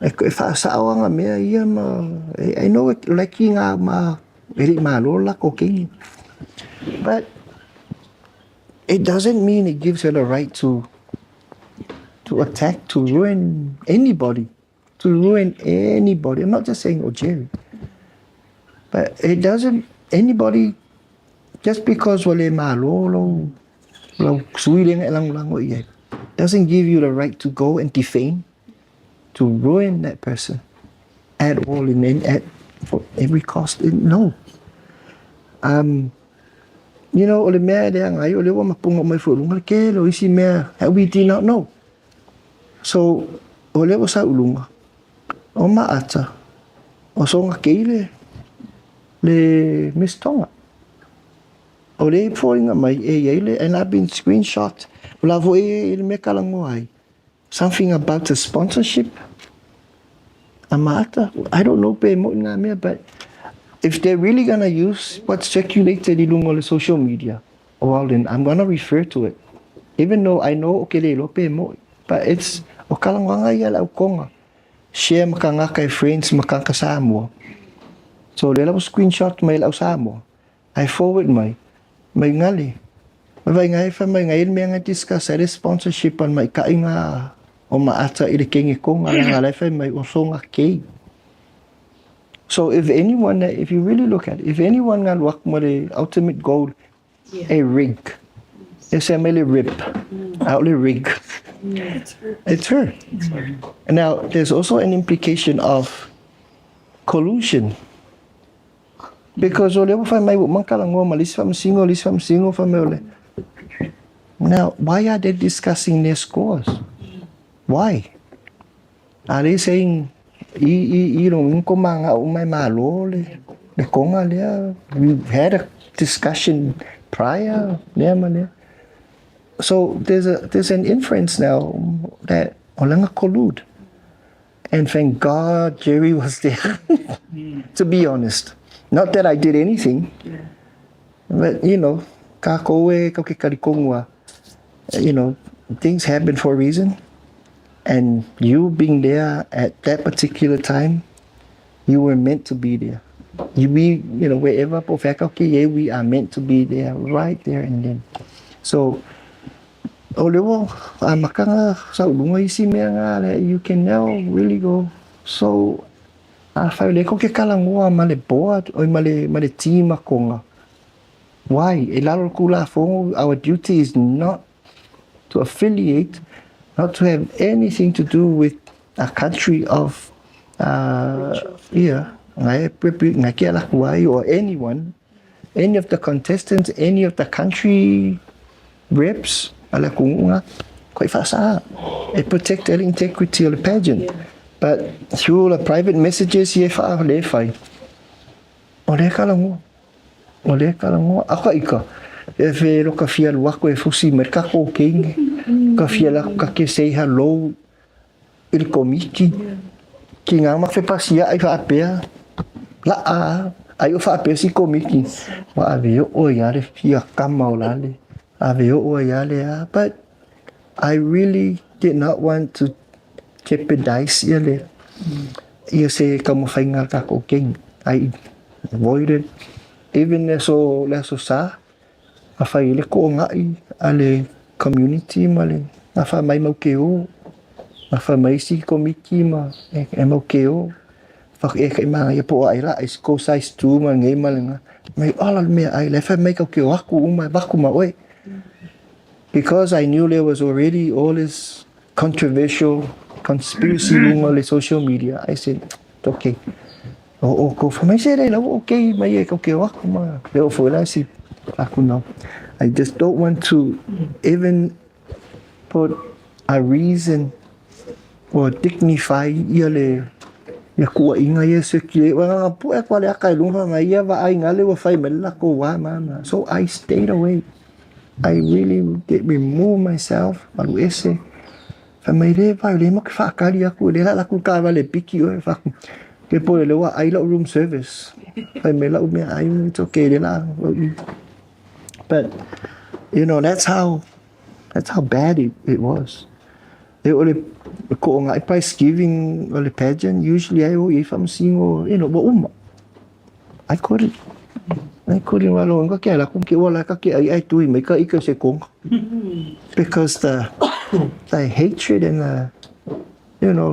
If I saw nga mea ia ma, I know it like nga ma, very malola koking. But it doesn't mean it gives her the right to attack, to ruin anybody. I'm not just saying Jerry. But it doesn't, anybody, just because wale malolo, doesn't give you the right to go and defame, to ruin that person at all, for every cost. No. You know, ole mea de ngai ole wa mapunga mai fulunga ke lo isi mea, we did not know. So ole wa sa ulunga. O maata. O songa keile le Miss Tonga. Ole poinga mai ele, and I've been screenshot. Lavo e me kalango ai. Something about the sponsorship. Amata. I don't know pe mo nga me, but if they're really gonna use what's circulated in social media, well then I'm gonna refer to it. Even though I know okay le pe mo, but it's o kalangwanga ya la konga. Share makanga kay friends makakasamo. So le la screenshot may la usamo. I forward my ngali. May ngai fa may ngai me nga discuss sa sponsorship on may kainga o maata ile kengi ko nga ngalai fa may usonga kay. So if you really look at it, if anyone ngal wak mo the ultimate goal, a rig. It's a rip. Outly rig. Yeah, It's her. And now there's also an implication of collusion. Because now, why are they discussing their scores? Why? Are they saying, we've had discussion prior. So there's an inference now that Olanga collude. And thank God Jerry was there, to be honest. Not that I did anything, but ka koe ka ke karikongua, things happen for a reason. And you being there at that particular time, you were meant to be there. Wherever we are meant to be there, right there and then. So, you can now really go. So, why? Our duty is not to affiliate, not to have anything to do with a country of or anyone, any of the contestants, any of the country reps, it protect the integrity of the pageant. But through the private messages, ako ka fia luako e fusi merka ko king ka fia la ka ke say hello il komiki ki nga ma fe pasia ai fa apea la ai fa apea si komiki wa aveo o ya le fia kamaulale aveo o ya le but I really did not want to jeopardize ele you say como fainga ka ko king I avoided even so sa afai le ko ngai ale community male afa mai mau keo afa mai si komiki ma e mau keo fa e kai ma ia po ai la is ko size 2 ma ngai malenga mai ala me ai le fa mai ka keo aku uma baku ma oi because I knew there was already all this controversial conspiracy on social media. I said okay ko fa mai se la okay mai e ka keo aku ma leo fo la si aku no. I just don't want to even put a reason or dignify yale ya kuwa inga ye sekile wa pu e kwale akai lunga mai ya va ai ngale wa fai mela ko wa mama. So I stayed away. I really did remove myself alu ese fa mai le va le mo fa kali aku le la ku ka vale piki o fa ke po le wa ai lo room service fa mela u me ai it's okay le la. But that's how bad it was. It only price giving or the pageant. Usually, if I'm seeing I couldn't. Walo nga kaya kung kiwala ka kaya ay tuwi may ka ikaw se kong because the hatred and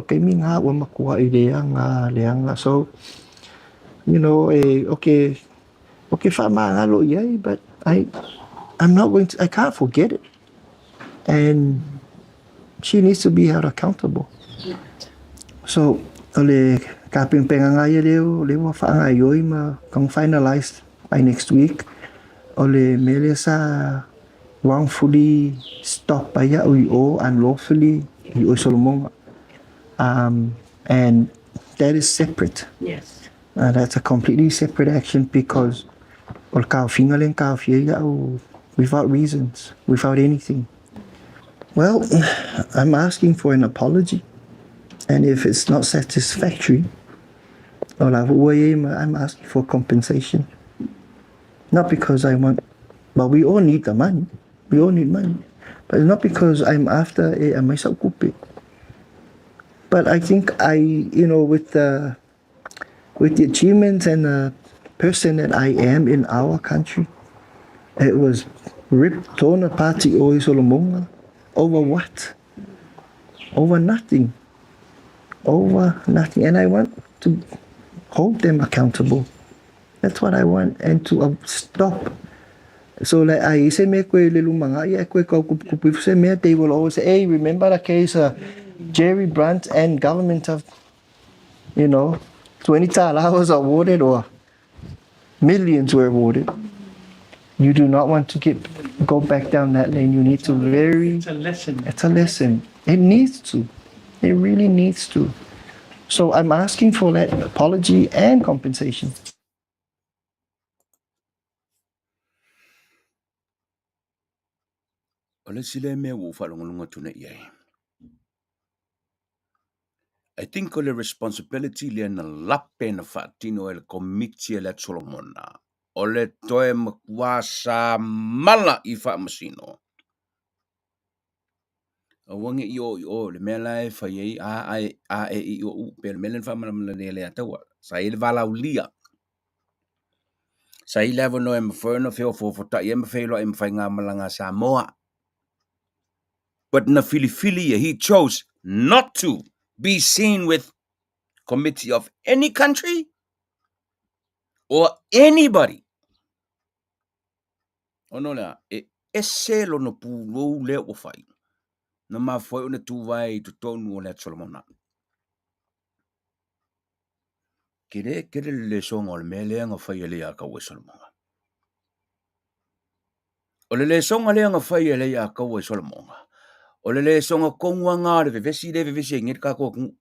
kay minga wa makuha ideya nga liang so okay fa mangalo yay but I'm not going to, I can't forget it. And she needs to be held accountable. So, ole kaping pengangaya leo fa ngayoy ma kung finalized by next week. Ole mele sa wrongfully stop pa ya o unlawfully o solomon. And that is separate. Yes. That's a completely separate action because without reasons, without anything. Well, I'm asking for an apology. And if it's not satisfactory, I'm asking for compensation. Not because I want, but we all need the money. We all need money. But it's not because I'm after a myself. But I think with the achievements and the person that I am in our country, it was ripped, torn apart over what? Over nothing. Over nothing. And I want to hold them accountable. That's what I want. And to stop. So like I say me little manga they will always say, hey, remember the case Jerry Brandt and government of 20 hours awarded or millions were awarded. You do not want to go back down that lane. You need to It's a lesson. It's a lesson. It needs to. It really needs to. So I'm asking for that apology and compensation. ole sile me wo whalongalunga tuna iai. I think ole responsibility le na lape na whaatino ele komiti ele Solomona. Ole toe makwasa mala I whaamasino. Wangi o le mea lai whaiei a e I o u. Pere melen whaamala le ataua. Sa ele vala ulia. Sa I lewa no e mawhana whio fofota I e mawhailo e mawhainga malanga Samoa. But na Filifili he chose not to be seen with committee of any country or anybody. Ono lea, e ese lo no pūrou lea o whai. Na mā whai o na tūwai tu tonu o lea Solomona. Kere le songa o le mea lea ngā whai e lea kau e Solomona. O le songa lea ngā whai e lea kau e Solomona. O le songa kongua ngā le vevesi e ngir kā kua kungu.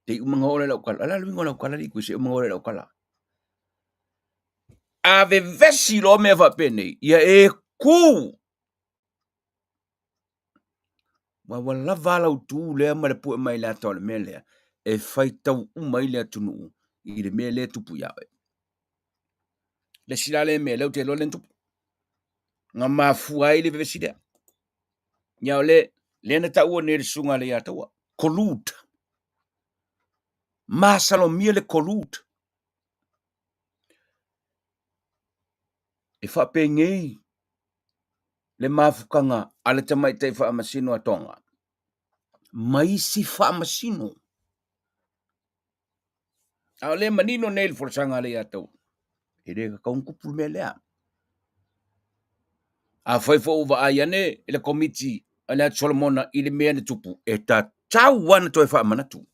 Te umanga o le lau kala. Ala luingo lau kala li kuise umanga o le lau kala. A vevesi lo mea whapene. Ia e kū. Wa lava lau tu lea ma le pu mai la tole me lea e fai tau mai lea tunu I le me lea tupu yawe. Le sila le me leu te lo le tupu. Nga mafua I le vevesi lea. Nya le na tau ne le sunga le ataua. Collude. Masalo mia le collude. E fa pe ngei le mafukanga ale tamai te fa amasino atonga. Mai si fa amasino. A le manino neil for sanga le atau. Ere ka kaun kupu me lea. A fai fo uva ayane le komiti ale Solomona I le mea ne tupu. E ta tau wana toi fa amanatu.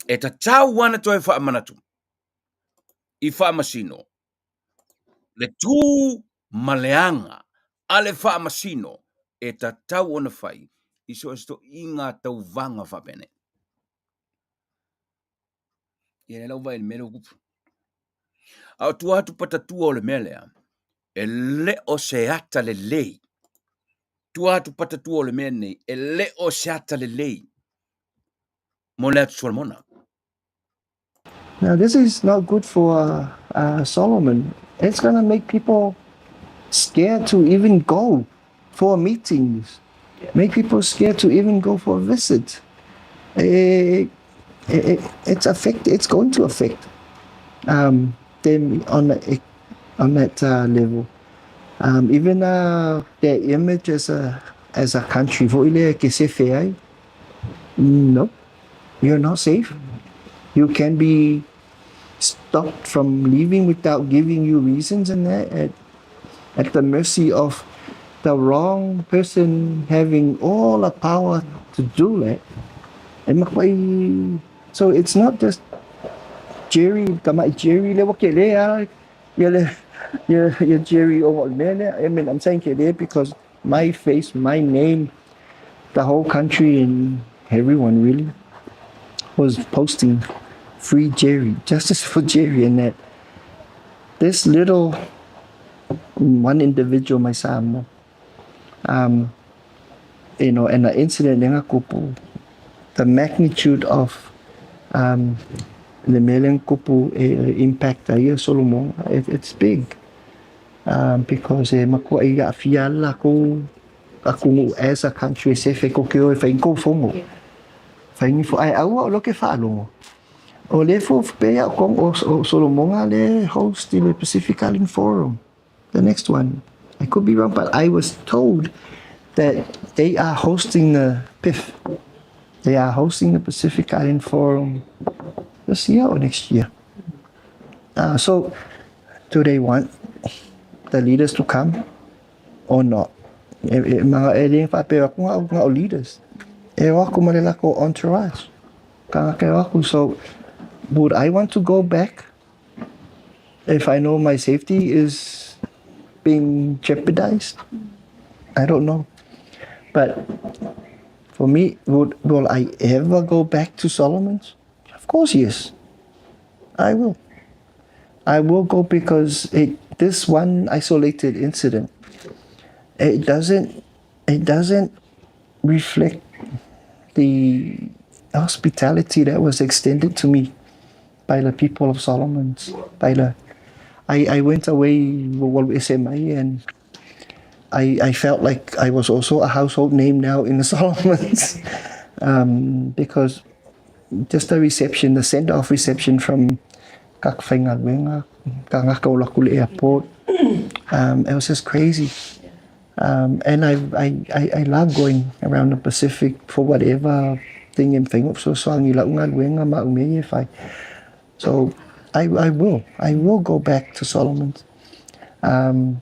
E ta tau wana toi fa amanatu. I fa amasino. Le tu maleanga ale fa amasino. E ta tau ona fai. Iso esto inga tau vanga fa bene. Ia lau vai le mele kupu. Au tu atu patatua o le melea. E le o se ata le lei. Tu atu patatua o le mene. E le o se ata le lei. Mo le atu Solomona. Now, this is not good for Solomon. It's going to make people scared to even go for meetings, make people scared to even go for a visit. It's going to affect them on that level. Even their image as a country. No, you're not safe. You can be stopped from leaving without giving you reasons, and that at the mercy of the wrong person having all the power to do that. So it's not just Jerry, level you're Jerry over there. I mean, I'm saying Kele because my face, my name, the whole country and everyone really was posting free Jerry, justice for Jerry, and that this little one individual, my son, and the incident in Kupu, the magnitude of the Melian Kupu impact here Solomon, it's big. Because makuaiga fiala ko aku as a country se fe ko keo fa inko fongo. Fa ingo ai au lo ke fa lo. O le fo pe ya kom o Solomon ale host the Pacific Island Forum. The next one. I could be wrong, but I was told that they are hosting the PIF. They are hosting the Pacific Island Forum this year or next year. So do they want the leaders to come or not? Mga eling fa pero ako nga leaders. Ewa ko malala ko entourage. So would I want to go back if I know my safety is being jeopardized? I don't know. But for me, will I ever go back to Solomon's? Of course, yes. I will. I will go because this one isolated incident, it doesn't reflect the hospitality that was extended to me by the people of Solomon's. I went away with SMA, and I felt like I was also a household name now in the Solomons, because just the reception, the send-off reception from Kakwhaingaluenga, Kangakaulakule Airport, it was just crazy. And I love going around the Pacific for whatever thing and thing. So so I will go back to Solomon's. And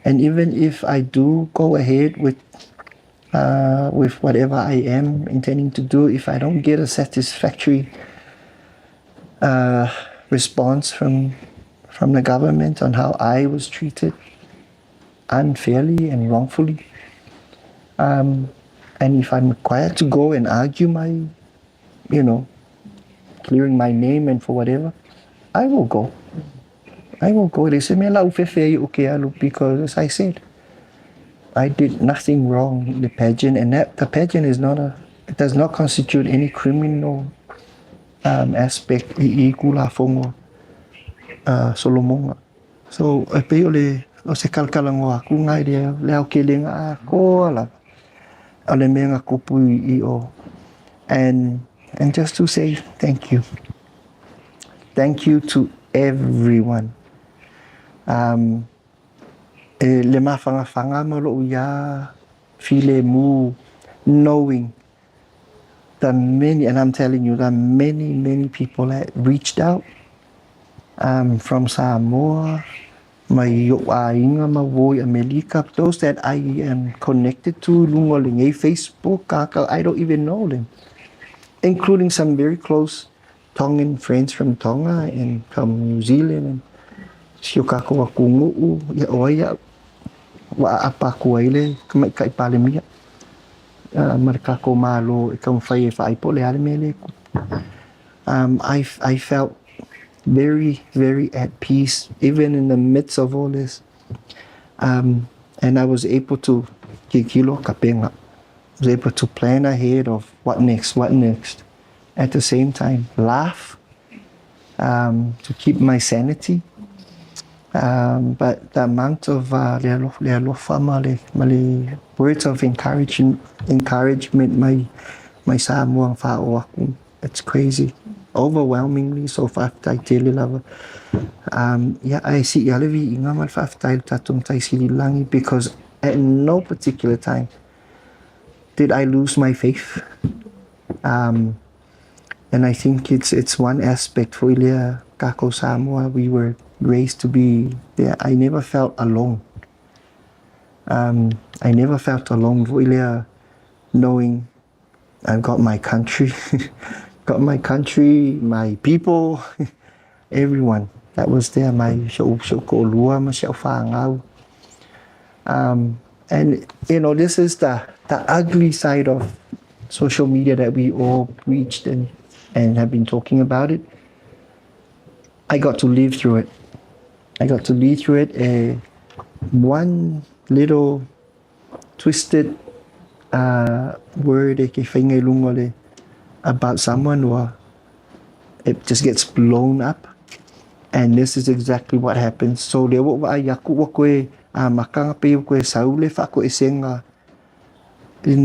even if I do go ahead with whatever I am intending to do, if I don't get a satisfactory response from the government on how I was treated unfairly and wrongfully, and if I'm required to go and argue my, clearing my name and for whatever, I will go. I will go. They say, because as I said, I did nothing wrong in the pageant, and that the pageant is it does not constitute any criminal aspect. Solomon. So o se kalkalango aku ngai dia leo kelinga ako ala ole menga kupu I o, and just to say thank you to everyone. Le mafanga mo lo ya file mu, knowing the many, and I'm telling you, the many people that reached out from Samoa, Ainga, Mawoi, America, those that I am connected to, Lungoling, Facebook, I don't even know them, including some very close Tongan friends from Tonga and from New Zealand, and Siokako Wakungu, Oya, Apakuele, Kamaikai Palemia, Marcako Malo, Kamfai Faipole Alemele. I felt very, very at peace, even in the midst of all this. And I was able to was able to plan ahead of what next. At the same time, laugh, to keep my sanity. But the amount of words of encouragement, my Samoan whāoaku, it's crazy. Overwhelmingly so whaftai tele lava. I see yalevi inga mal whaftai tatum tai sililangi, because at no particular time did I lose my faith. And I think it's one aspect for Ilia Kako Samoa. We were raised to be there. I never felt alone. I never felt alone for Ilia, knowing I've got my country, my people, everyone that was there. My Shokolua, my Shofangau. And this is the ugly side of social media that we all preached and have been talking about it. I got to live through it. One little twisted word about someone, or it just gets blown up, and this is exactly what happens. So in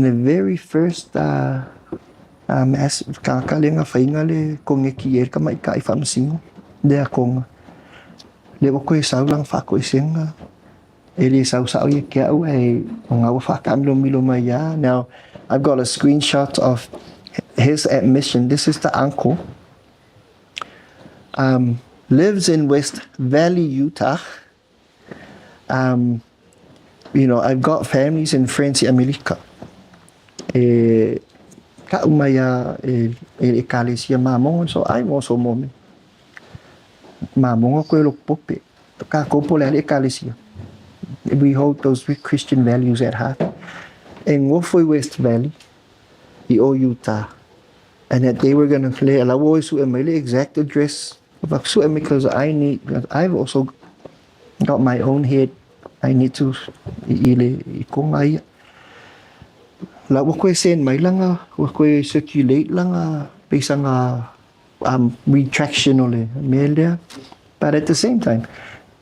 the very first kakalenga faingale kongeki kamai kai famsingo de akonga le ko sau lang fa ko isenga ele sau ye kia u nga fa kamlo milo maya. Now I've got a screenshot of his admission. This is the uncle, lives in West Valley, Utah. I've got families and friends in America. Kaumaya ekalesia mamon, so I'm also moment. Mamon ko pope. Ka kopo le ekalesia. We hold those Christian values at heart. In Wolfway West Valley, Utah, and that they were going to play. I always the exact address Because I've also got my own head. I need to ikongai. La wako sen mai langa, wako circulate langa, basanga retraction ole melia. But at the same time,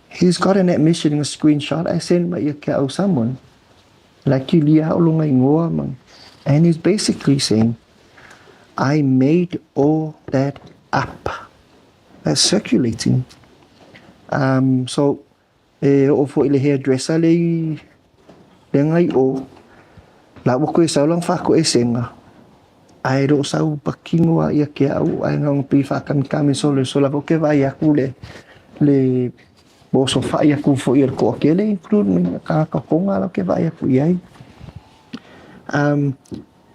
he's got an admission, a screenshot. I sent my ka someone like you lia ulunga ingoa man, and he's basically saying, I made all that up. That's circulating. So, o fo ile hairdresser le ngai o la wako sa lang fa ko esenga. Ai ro sa pakingo ia ke au ai ngong pi fa kan kami so la wako vai aku le bo so fa ia ku fo ir ko ke le include mi ka konga la ke vai aku ia.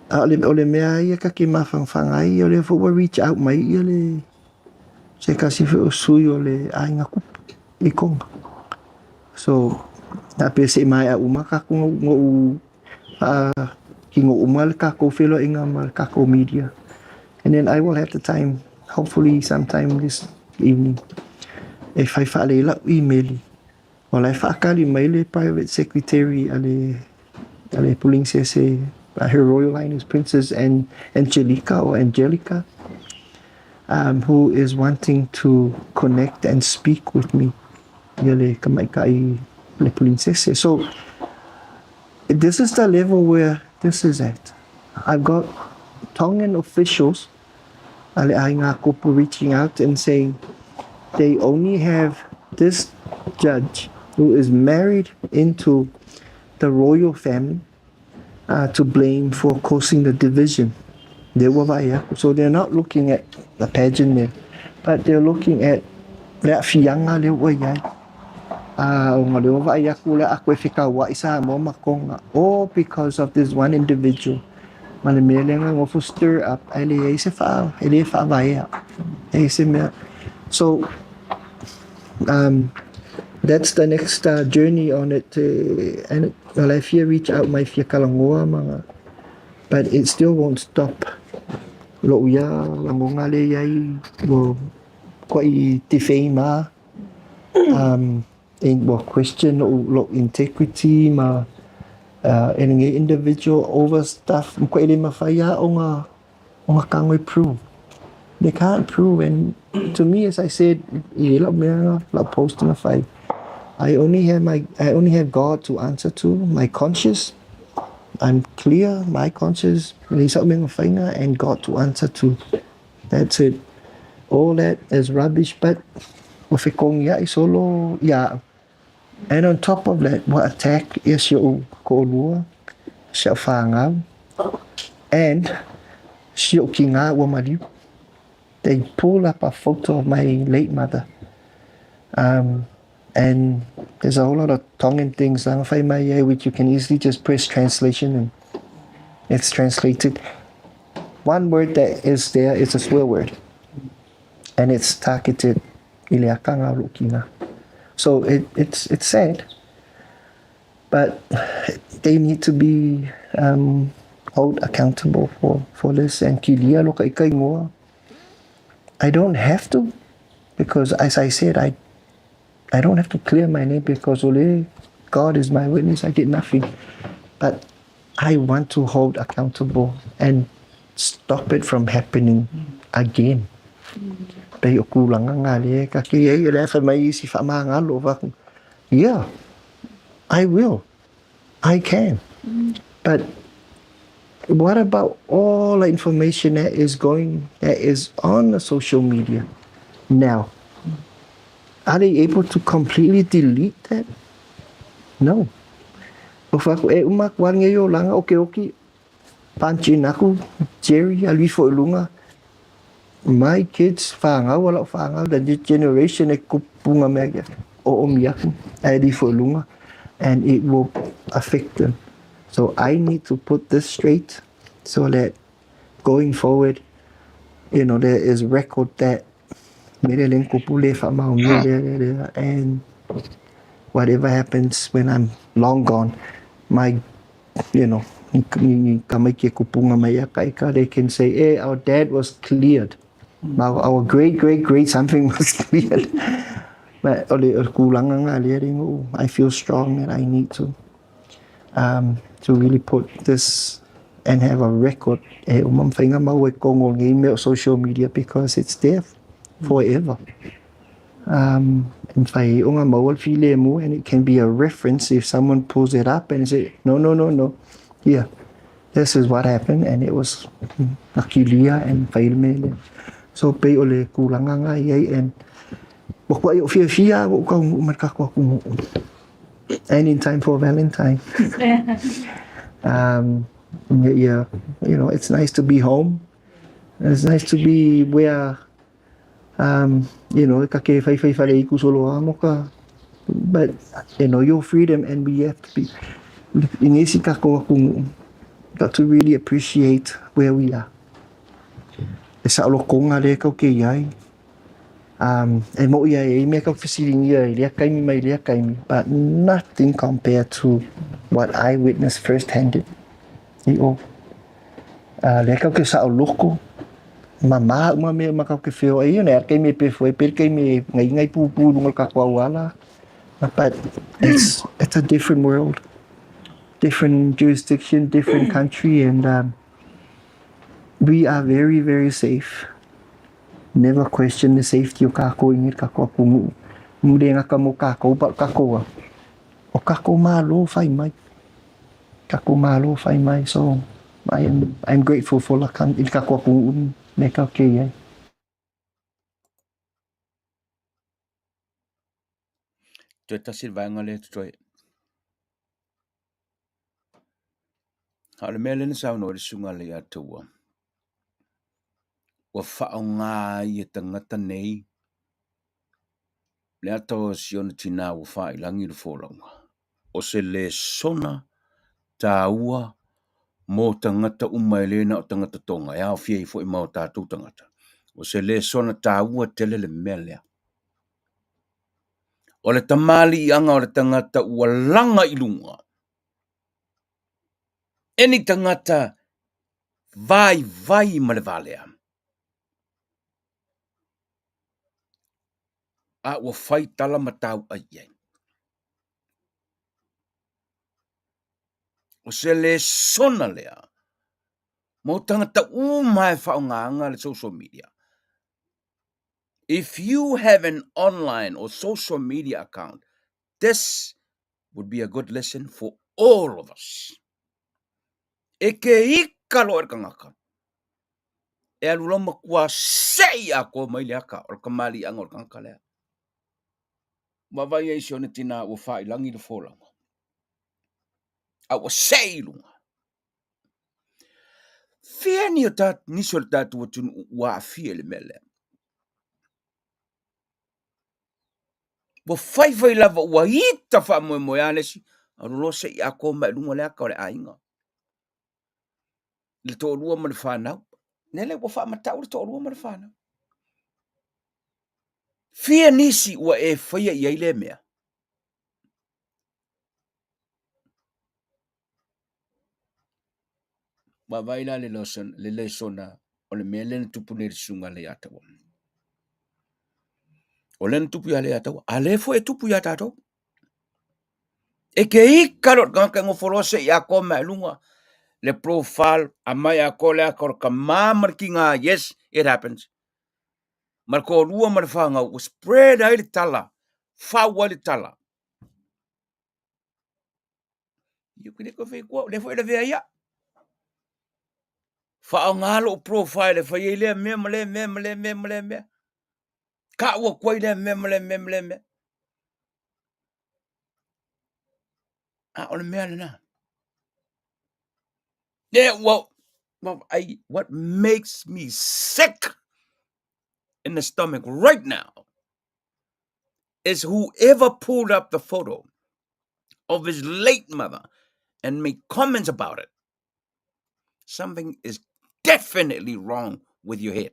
Ole mea ia ka ki mawhangwhangai ole fo reach out mai ia le se kasi fo sui ole ai ngā kupu i konga. So, na pe se mai a uma ka ngu ki ngu uma le ka ko whilo inga ma ka ko media. And then I will have the time, hopefully sometime this evening, if I whaale la email. Well, I whaakali mai le private secretary ale pulling se Her Royal Highness Princess Angelica, who is wanting to connect and speak with me. So this is the level where this is at. I've got Tongan officials reaching out and saying they only have this judge who is married into the royal family to blame for causing the division. So they're not looking at the pageant there, but they're looking at all because of this one individual. Stir up. So that's the next journey on it. And I fear reach out my fear kalangoa mga, but it still won't stop. Lo ya langonga le yai wo koi defame in what question lo integrity ma in an individual over stuff koi le mafaya onga kangwe prove. They can't prove, and to me, as I said, posting a fight. I only have God to answer to. My conscience, I'm clear. My conscience, and God to answer to. That's it. All that is rubbish. But solo, yeah. And on top of that, what attack is your kolua, shafanga, and shiokinga wamariu. They pull up a photo of my late mother. And there's a whole lot of Tongan things which you can easily just press translation and it's translated. One word that is there is a swear word. And it's targeted. So it's sad. But they need to be held accountable for this. And kilia loka ikai ngoa. I don't have to, because as I said, I don't have to clear my name because God is my witness. I did nothing. But I want to hold accountable and stop it from happening again. Yeah, I will. I can. But what about all the information that is on the social media now? Are they able to completely delete that? No. Jerry, my kids, the generation and it will affect them. So I need to put this straight so that going forward, there is record that and whatever happens when I'm long gone, they can say, hey, our dad was cleared. Our great something must be. But kulang ang I feel strong that I need to really put this and have a record. Umam whainga mau e kongo email social media because it's there forever. And whai unga mau al file mu, and it can be a reference if someone pulls it up and say, no. Here, this is what happened, and it was nakilia and failmele. So pay ole kulanga nga yay and wakwa yo fia wakwa umarkakwa kumu. And in time for Valentine. Yeah, it's nice to be home. It's nice to be where, kake fai fale iku solo amo ka. But, your freedom, and we have to be, inisi kako akong, got to really appreciate where we are. Sa alokong nga le kau ke yai. E mo ia e me kau fisiring ia lia kaimi mai lia kaimi, but nothing compared to what I witnessed firsthand. Le kau ke sa aloko mama uma me makau ke feo ai ne kai me pe foi per kai me ngai pu lungal ka kwa wala, but it's a different world, different jurisdiction, different country, and we are very, very safe. Never question the safety of kako ingit kako pungu. Mule nga kamo kako ba kako. O kako malo fai mai. Kako malo fai mai. So I'm grateful for la kan il kako pungu me ka ke. Te tasir vaenga le toi. Hale mele ni sa no le sunga le atua. Wa whao ngā i e tangata nei. Le ato siona tina wa whai langi le whōlanga. O se le sona tā ua mō tangata umaelena o tangata tonga. E au fia i fo i mau tātou tangata. O se le sona tā ua tele le melea. O le tamali i anga o le tangata ua langa i lunga. Eni tangata vai ma le valea. A ua whai tala matau ai ai. O se le sona lea. Mo tangata mai whaonganga le social media. If you have an online or social media account, this would be a good lesson for all of us. E ke ikalo e kangaka. E alulama kua sei a ko mai leaka o kamali anga o kangaka lea. Mawai e sione tina ua whai langi le whōlanga. A ua sei lunga. Fia ni o tat, niso le tatu watun ua a fia le mele. Wa whai lava ua hita wha moe moe anesi, a lo se i a ko mai lunga leaka o le ainga. Le tō rua ma le whanau. Nele ua wha matau le tō rua ma le whanau. Fia nisi ua e whaia i aile mea. Wa vaila le lesona o le mea lena tupu ne sunga le atawa. O lena tupu ya le atawa. A le fo e tupu ya tato. E ke i karot kanka ngofolosa i a ko mai lunga. Le profile a mai a ko le a kor ka mamar ki ngā, yes, it happens. Mar ko rua mar whanga o spread ai le tala. Whaua le tala. Iu kine ko whi kua, le fo e le vea ia. Whao ngalo o profile, whai e lea mea mea. Ka ua kwai lea mea mea. A o le mea le na. Yeah, well, what makes me sick in the stomach right now is whoever pulled up the photo of his late mother and made comments about it. Something is definitely wrong with your head.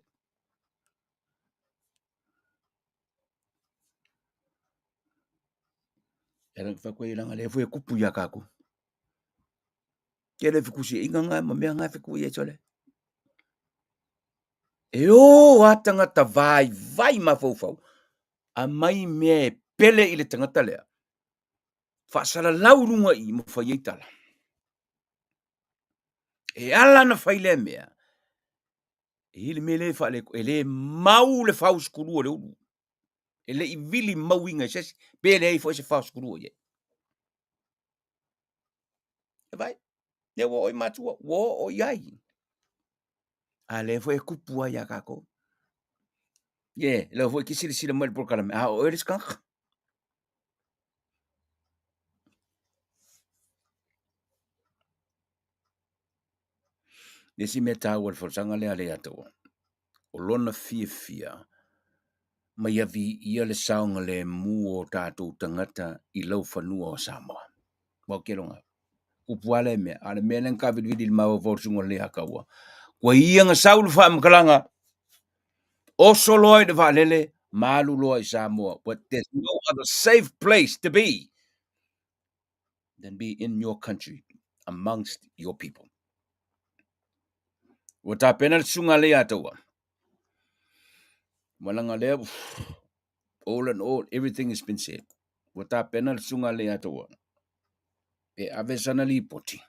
Era whakoi langa le fwe kupu ya kako. Kele whikusi inga ngai ma mea ngai whiku i e tole. E o a tangata vai mafaufau. A mai mea pele i le tangata lea. Whaasara laurunga i mawhai eitala. E ala na whaile mea. E hile me le whaale, e le mau le whauskurua le uru. E le i vili mau inga sesi, pele ei fo se whauskurua ye. E vai, ne wo oi matua, wo o iai. A le fo e kupua ya kako. Ye, le fo e kisiri sila mwere prokarame. A o eris kanka. Nesi me tāua le whausanga le ale atawa. O lona fia. Mai avi ia le saunga le mu o tātou tangata i lau whanua o Samoa. Mau keronga. Upuale me, ale me len ka vidi mau vorsungo le akawa. Kwa ia nga saulu wha mkalanga, o soloi de valele, malu loa i Samoa. But there's no other safe place to be than be in your country, amongst your people. Wata pena sunga le atawa. Malanga le, all in all, everything has been said. Wata pena sunga le atawa. E avesana li poti.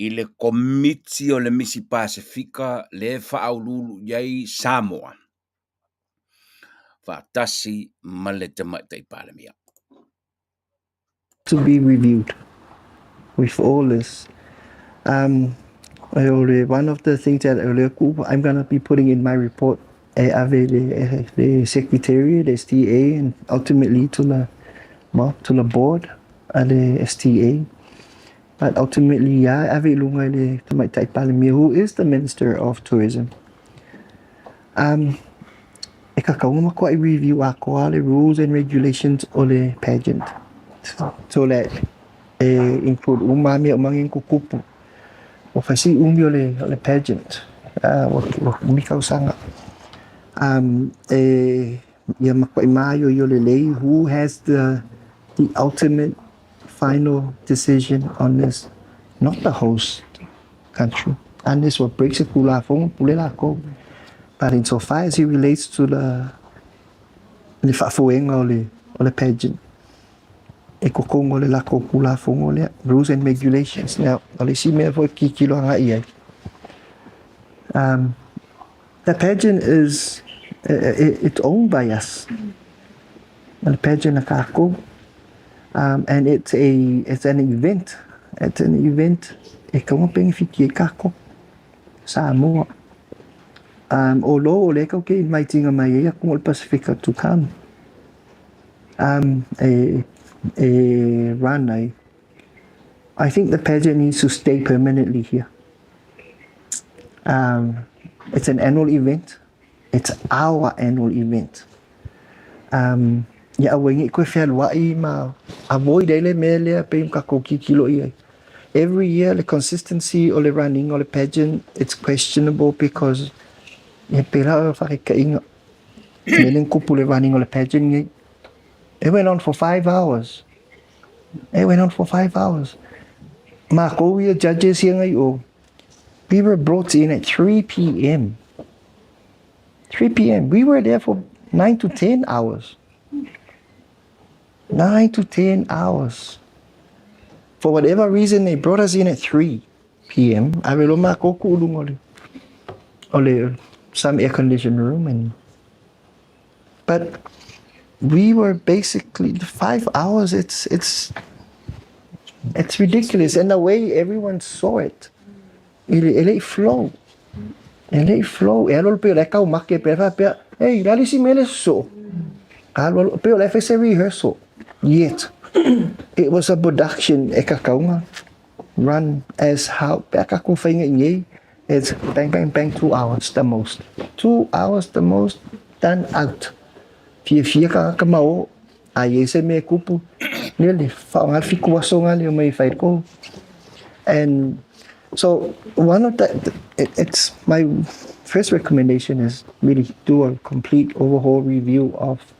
I le komiti o le misi Pasifika le whaaululu yai Samoa. Whaatasi ma le tamatai palamia. To be reviewed with all this. One of the things that I'm going to be putting in my report, the secretariat, the STA, and ultimately to the board, the STA. But ultimately, who is the Minister of Tourism. I review the rules and regulations of the pageant. So that include umami among kukupu. O fasi le pageant. Mikau sanga. Who has the ultimate final decision on this? Not the host country. And this what breaks it but insofar as it relates to the pageant, rules and regulations. Now, the pageant is it's owned by us. The pageant and it's an event. It's an event. Samoa. Although inviting a Pacifica to come. Run. I think the pageant needs to stay permanently here. It's an annual event. It's our annual event. Every year, the consistency of the running of the pageant, it's questionable because running of the pageant, it went on for 5 hours. Judges here, we were brought in at 3 p.m. 3 p.m. We were there for 9 to 10 hours. 9 to 10 hours. For whatever reason, they brought us in at 3 p.m. Some air-conditioned room. But we were basically 5 hours. It's ridiculous. And the way everyone saw it, it flow. Hey, lali si mele so. Rehearsal. Yet, it was a production run as how it's bang, bang, bang, 2 hours the most. 2 hours the most, done out. And so one of it's my first recommendation is really do a complete overhaul review of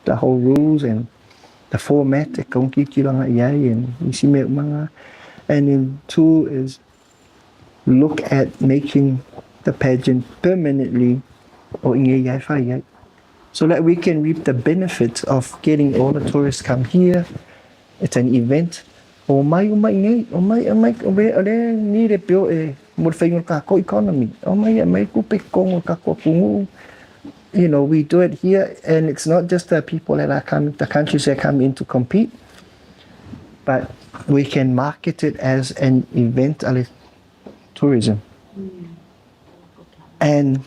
the whole rules and the format. And then 2 is look at making the pageant permanently o inge yai whai, so that we can reap the benefits of getting all the tourists come here. It's an event. O mai ngai, o mai ni re pio e mo whaingo kako economy. O mai kupe kongo kako pungu. You know, we do it here, and it's not just the people that are coming, the countries that come in to compete, but we can market it as an event, tourism. And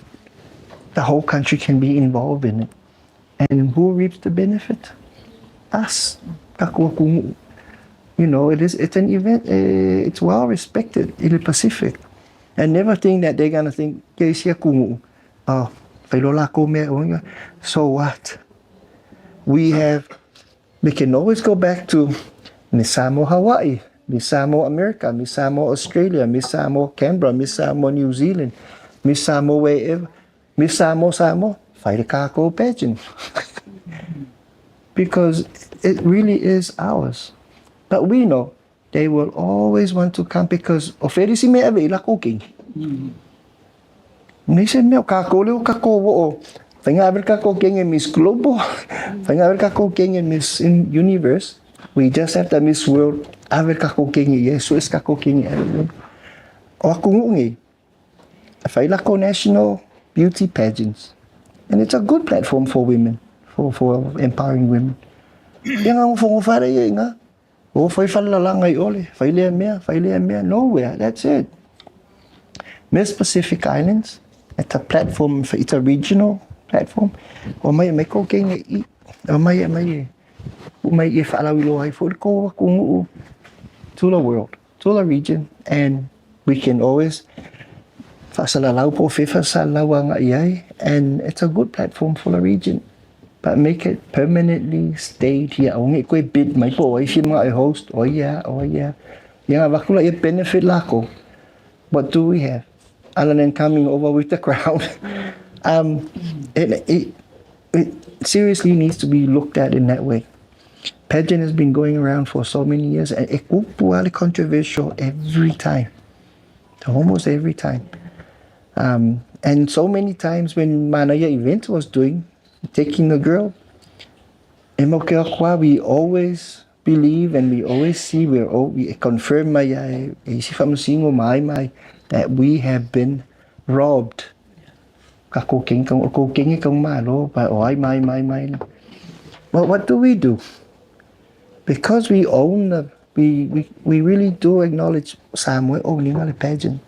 the whole country can be involved in it. And who reaps the benefit? Us. You know, it's an event, it's well respected in the Pacific. And never think that they're going to think, oh, so what? We can always go back to Misamo Hawaii, Misamo America, Misamo Australia, Misamo Canberra, Misamo New Zealand, Misamo wherever, Misamo Samo, Whairikako pageant. Because it really is ours. But we know they will always want to come because of everything me ever ila cooking. Ni said me kako leo kako wo. Fanga ver kako king in Miss Global. Fanga ver kako king in Miss Universe. We just have the Miss World. Aver kako king yeso is kako king. O ako ngungi. Faila ko national beauty pageants. And it's a good platform for women, for empowering women. Yang ang fungufara nga. O fai falla lang ay ole. Failea mea. Nowhere. That's it. Miss Pacific Islands. It's a platform. It's a regional platform. O may ko king i. O may ifalawilo ay for ko kung to the world, to the region, and we can always fasalalaw po FIFA sa lawang ayay, and it's a good platform for the region. But make it permanently stayed here. O ngi ko bid may po ay si mga host. Oh yeah. Yang bakula i benefit lako. What do we have? Other than coming over with the crowd. It seriously needs to be looked at in that way. Pageant has been going around for so many years, and it's controversial every time. Almost every time. And so many times when Manaya event was taking a girl, we always believe and we always see, we confirm that we have been robbed. Well, what do we do? Because we own we really do acknowledge Samoa owning the pageant.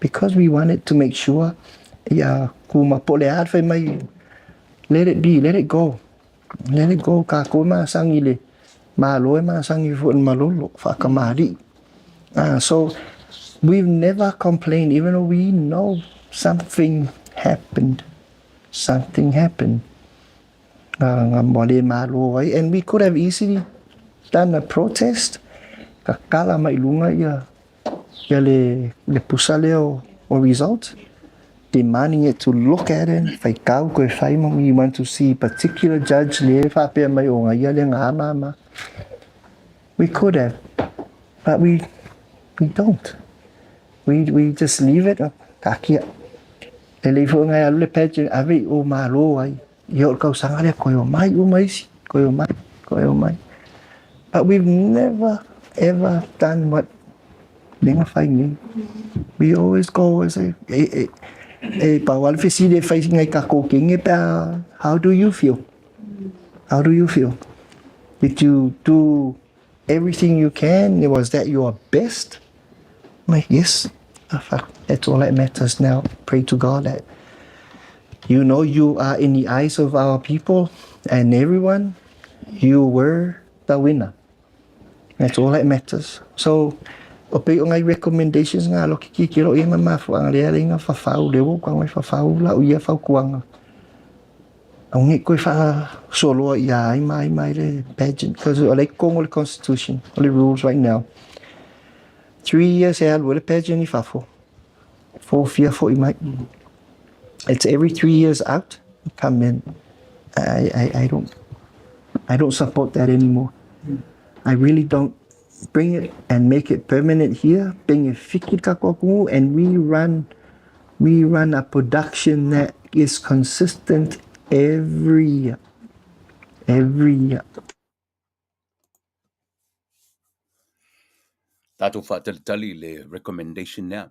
Because we wanted to make sure, let it be, let it go. Let it go. So we've never complained, even though we know something happened. And we could have easily done a protest. Kakala mailunga ya le pusaleo or result, demanding it to look at it. We want to see particular judge. We could have, but we don't. We just leave it. But we've never ever done what we always go and say, how do you feel? How do you feel? Did you do everything you can? Was that your best? Yes. That's all that matters now. Pray to God that you are in the eyes of our people and everyone, you were the winner. That's all that matters. So, ngay recommendations nga lo kikiro ima mafu ang lialing nga fafau lewo kwang may fafau la uya fau kwang. Ang ngi ko fa solo ya ai mai le pageant because like Congo constitution, the rules right now. 3 years with a pageant ni fafo. 4 year for imai. It's every 3 years out. Come in. I don't support that anymore. I really don't. Bring it and make it permanent here. Bring it fikir kakoku, and we run We run a production that is consistent every year. Every year. Tato whaatalitali le recommendation nea.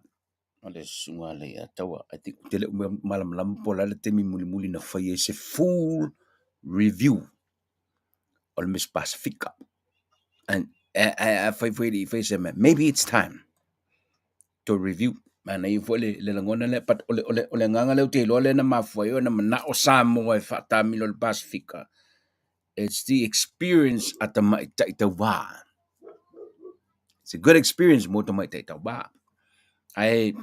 O le sunga le tawa. I think te le malam pola le temi muli na whai se full review o le Miss Pacifica. And I whai se maybe it's time to review. Mana I fo le langona le pat ole nganga le te lo le na mafua yo na mana o Samoa e whaatami lo le Pacifica. It's the experience at the Maitaitawa. It's a good experience mo to Maitaitawa. I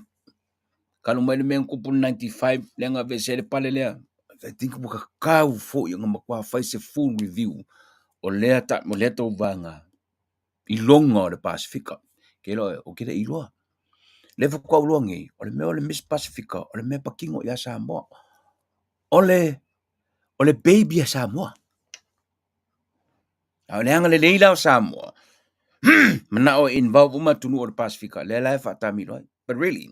kalau mai men kupu 95 lenga vesele pale lea. I think buka kau fo yung makwa fai se full review o lea ta mo lea tau vanga ilonga o le Pacifica. Kelo o kira iloa. Lewa kwa ulongi o le mea o le Miss Pacifica o le mea pakingo ya Samoa. O le baby ya Samoa. O le anga le leila o Samoa. Mana o involve uma tunu o le Pacifica. Le lai whaatami loa. But really,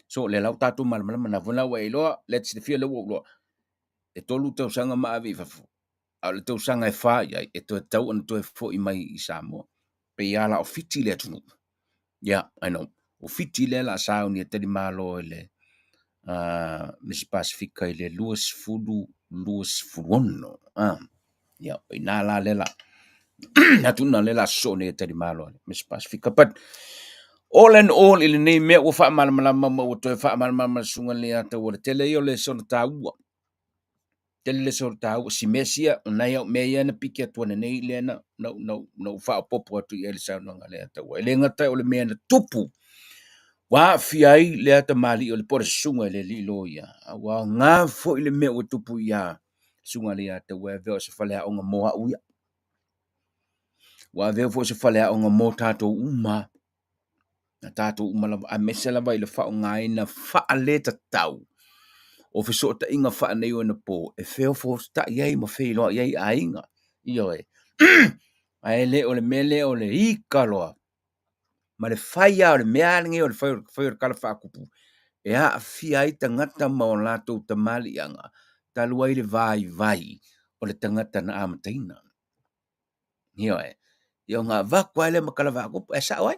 so le lau tatu malamala mana vuna wa iloa, let's the feel lo. E tolu tau sanga maavi fafu. A le tau sanga e wha ia, e to tau an to e fo i mai i Samoa. Pe ala o fiti le tunu. Yeah, I know. O fiti le la sao ni e tali malo le Miss Pacifica le luas furuono. Yeah, i nā la le la. Natuna le la so ni e tali malo Miss Pacifica. But all in all, ili nei mea ua wha malamalama ma ua toe wha malamalama sunga le ata ua tele i o le sona tāua. Tele le sona tāua. Si mesia, unai au mea ia na piki atuana nei le na wha popo atu i ele saunanga le ata ua. Ele ngata o le mea na tupu. Wa fiai le ata mali o le pore sunga le li lo ia. Wa ngā fo i le mea ua tupu ia sunga le ata ua. Veo se whale a onga moa uia. Wa veo fo se whale a onga mo tātou uma. Na tātou umalama a mesela vai le whao ngai na wha leta tau. O fiso ta inga wha nei o na po. E feo fo ta iei ma whei loa iei a inga. Io e. Ai le o le mele o le ika loa. Ma le whai a o le mealingi o le whai o le kala whakupu. E a fia i tangata ma o lātou tamali anga. Talua i le vai o le tangata na amataina. Io e. Io ngā vakwa ele ma kala whakupu. E sa oi?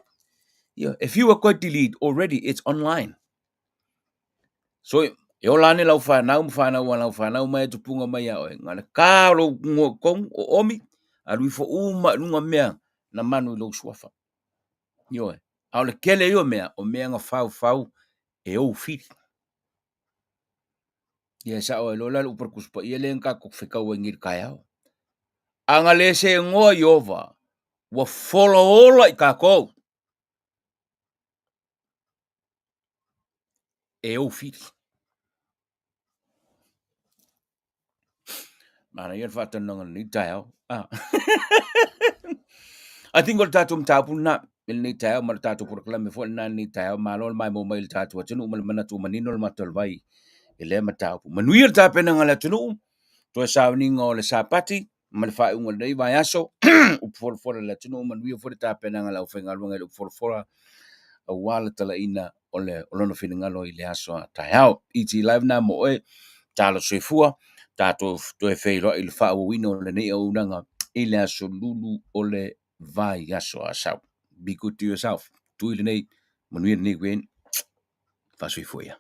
Yeah, if you are quite delete already, it's online. So yo lani lau whanau mai tu punga mai a oe. Ngana kāro ngō kong o omi, a rui fo uma lunga mea na manu i lau suafa. Yo e. Au le kele yo mea, o mea nga fau e o fiti. Ia sa oe lola lu perkuspa, ia le nga kuk whikau e ngir kai au. Anga le se ngoa iova, wa follow ola I kako. E o fiti. Mana ia whatananga ni tau. I think o tātou mtapu na il ni tau, ma tātou pura me fo na ni tau, ma lol mai mo mai tātou atunu, ma mana tu manino le matal vai, ele matapu. Manui il tāpena ngala tunu, to e sao ni ngō le sāpati, ma le whae unga nei vai aso, upofora le tunu, manui o fore tāpena ngala u whenga runga le upofora, a wala tala ina o le olono whenangalo I le aso a tai hao. Etlive na mo e, tālo soifua, tātou to e whei roa I le wha wino le nei au nanga, I le aso lulu o le vai aso a sao. Be good to yourself. Tui le nei, manuia nei gwen, wha soifua ia.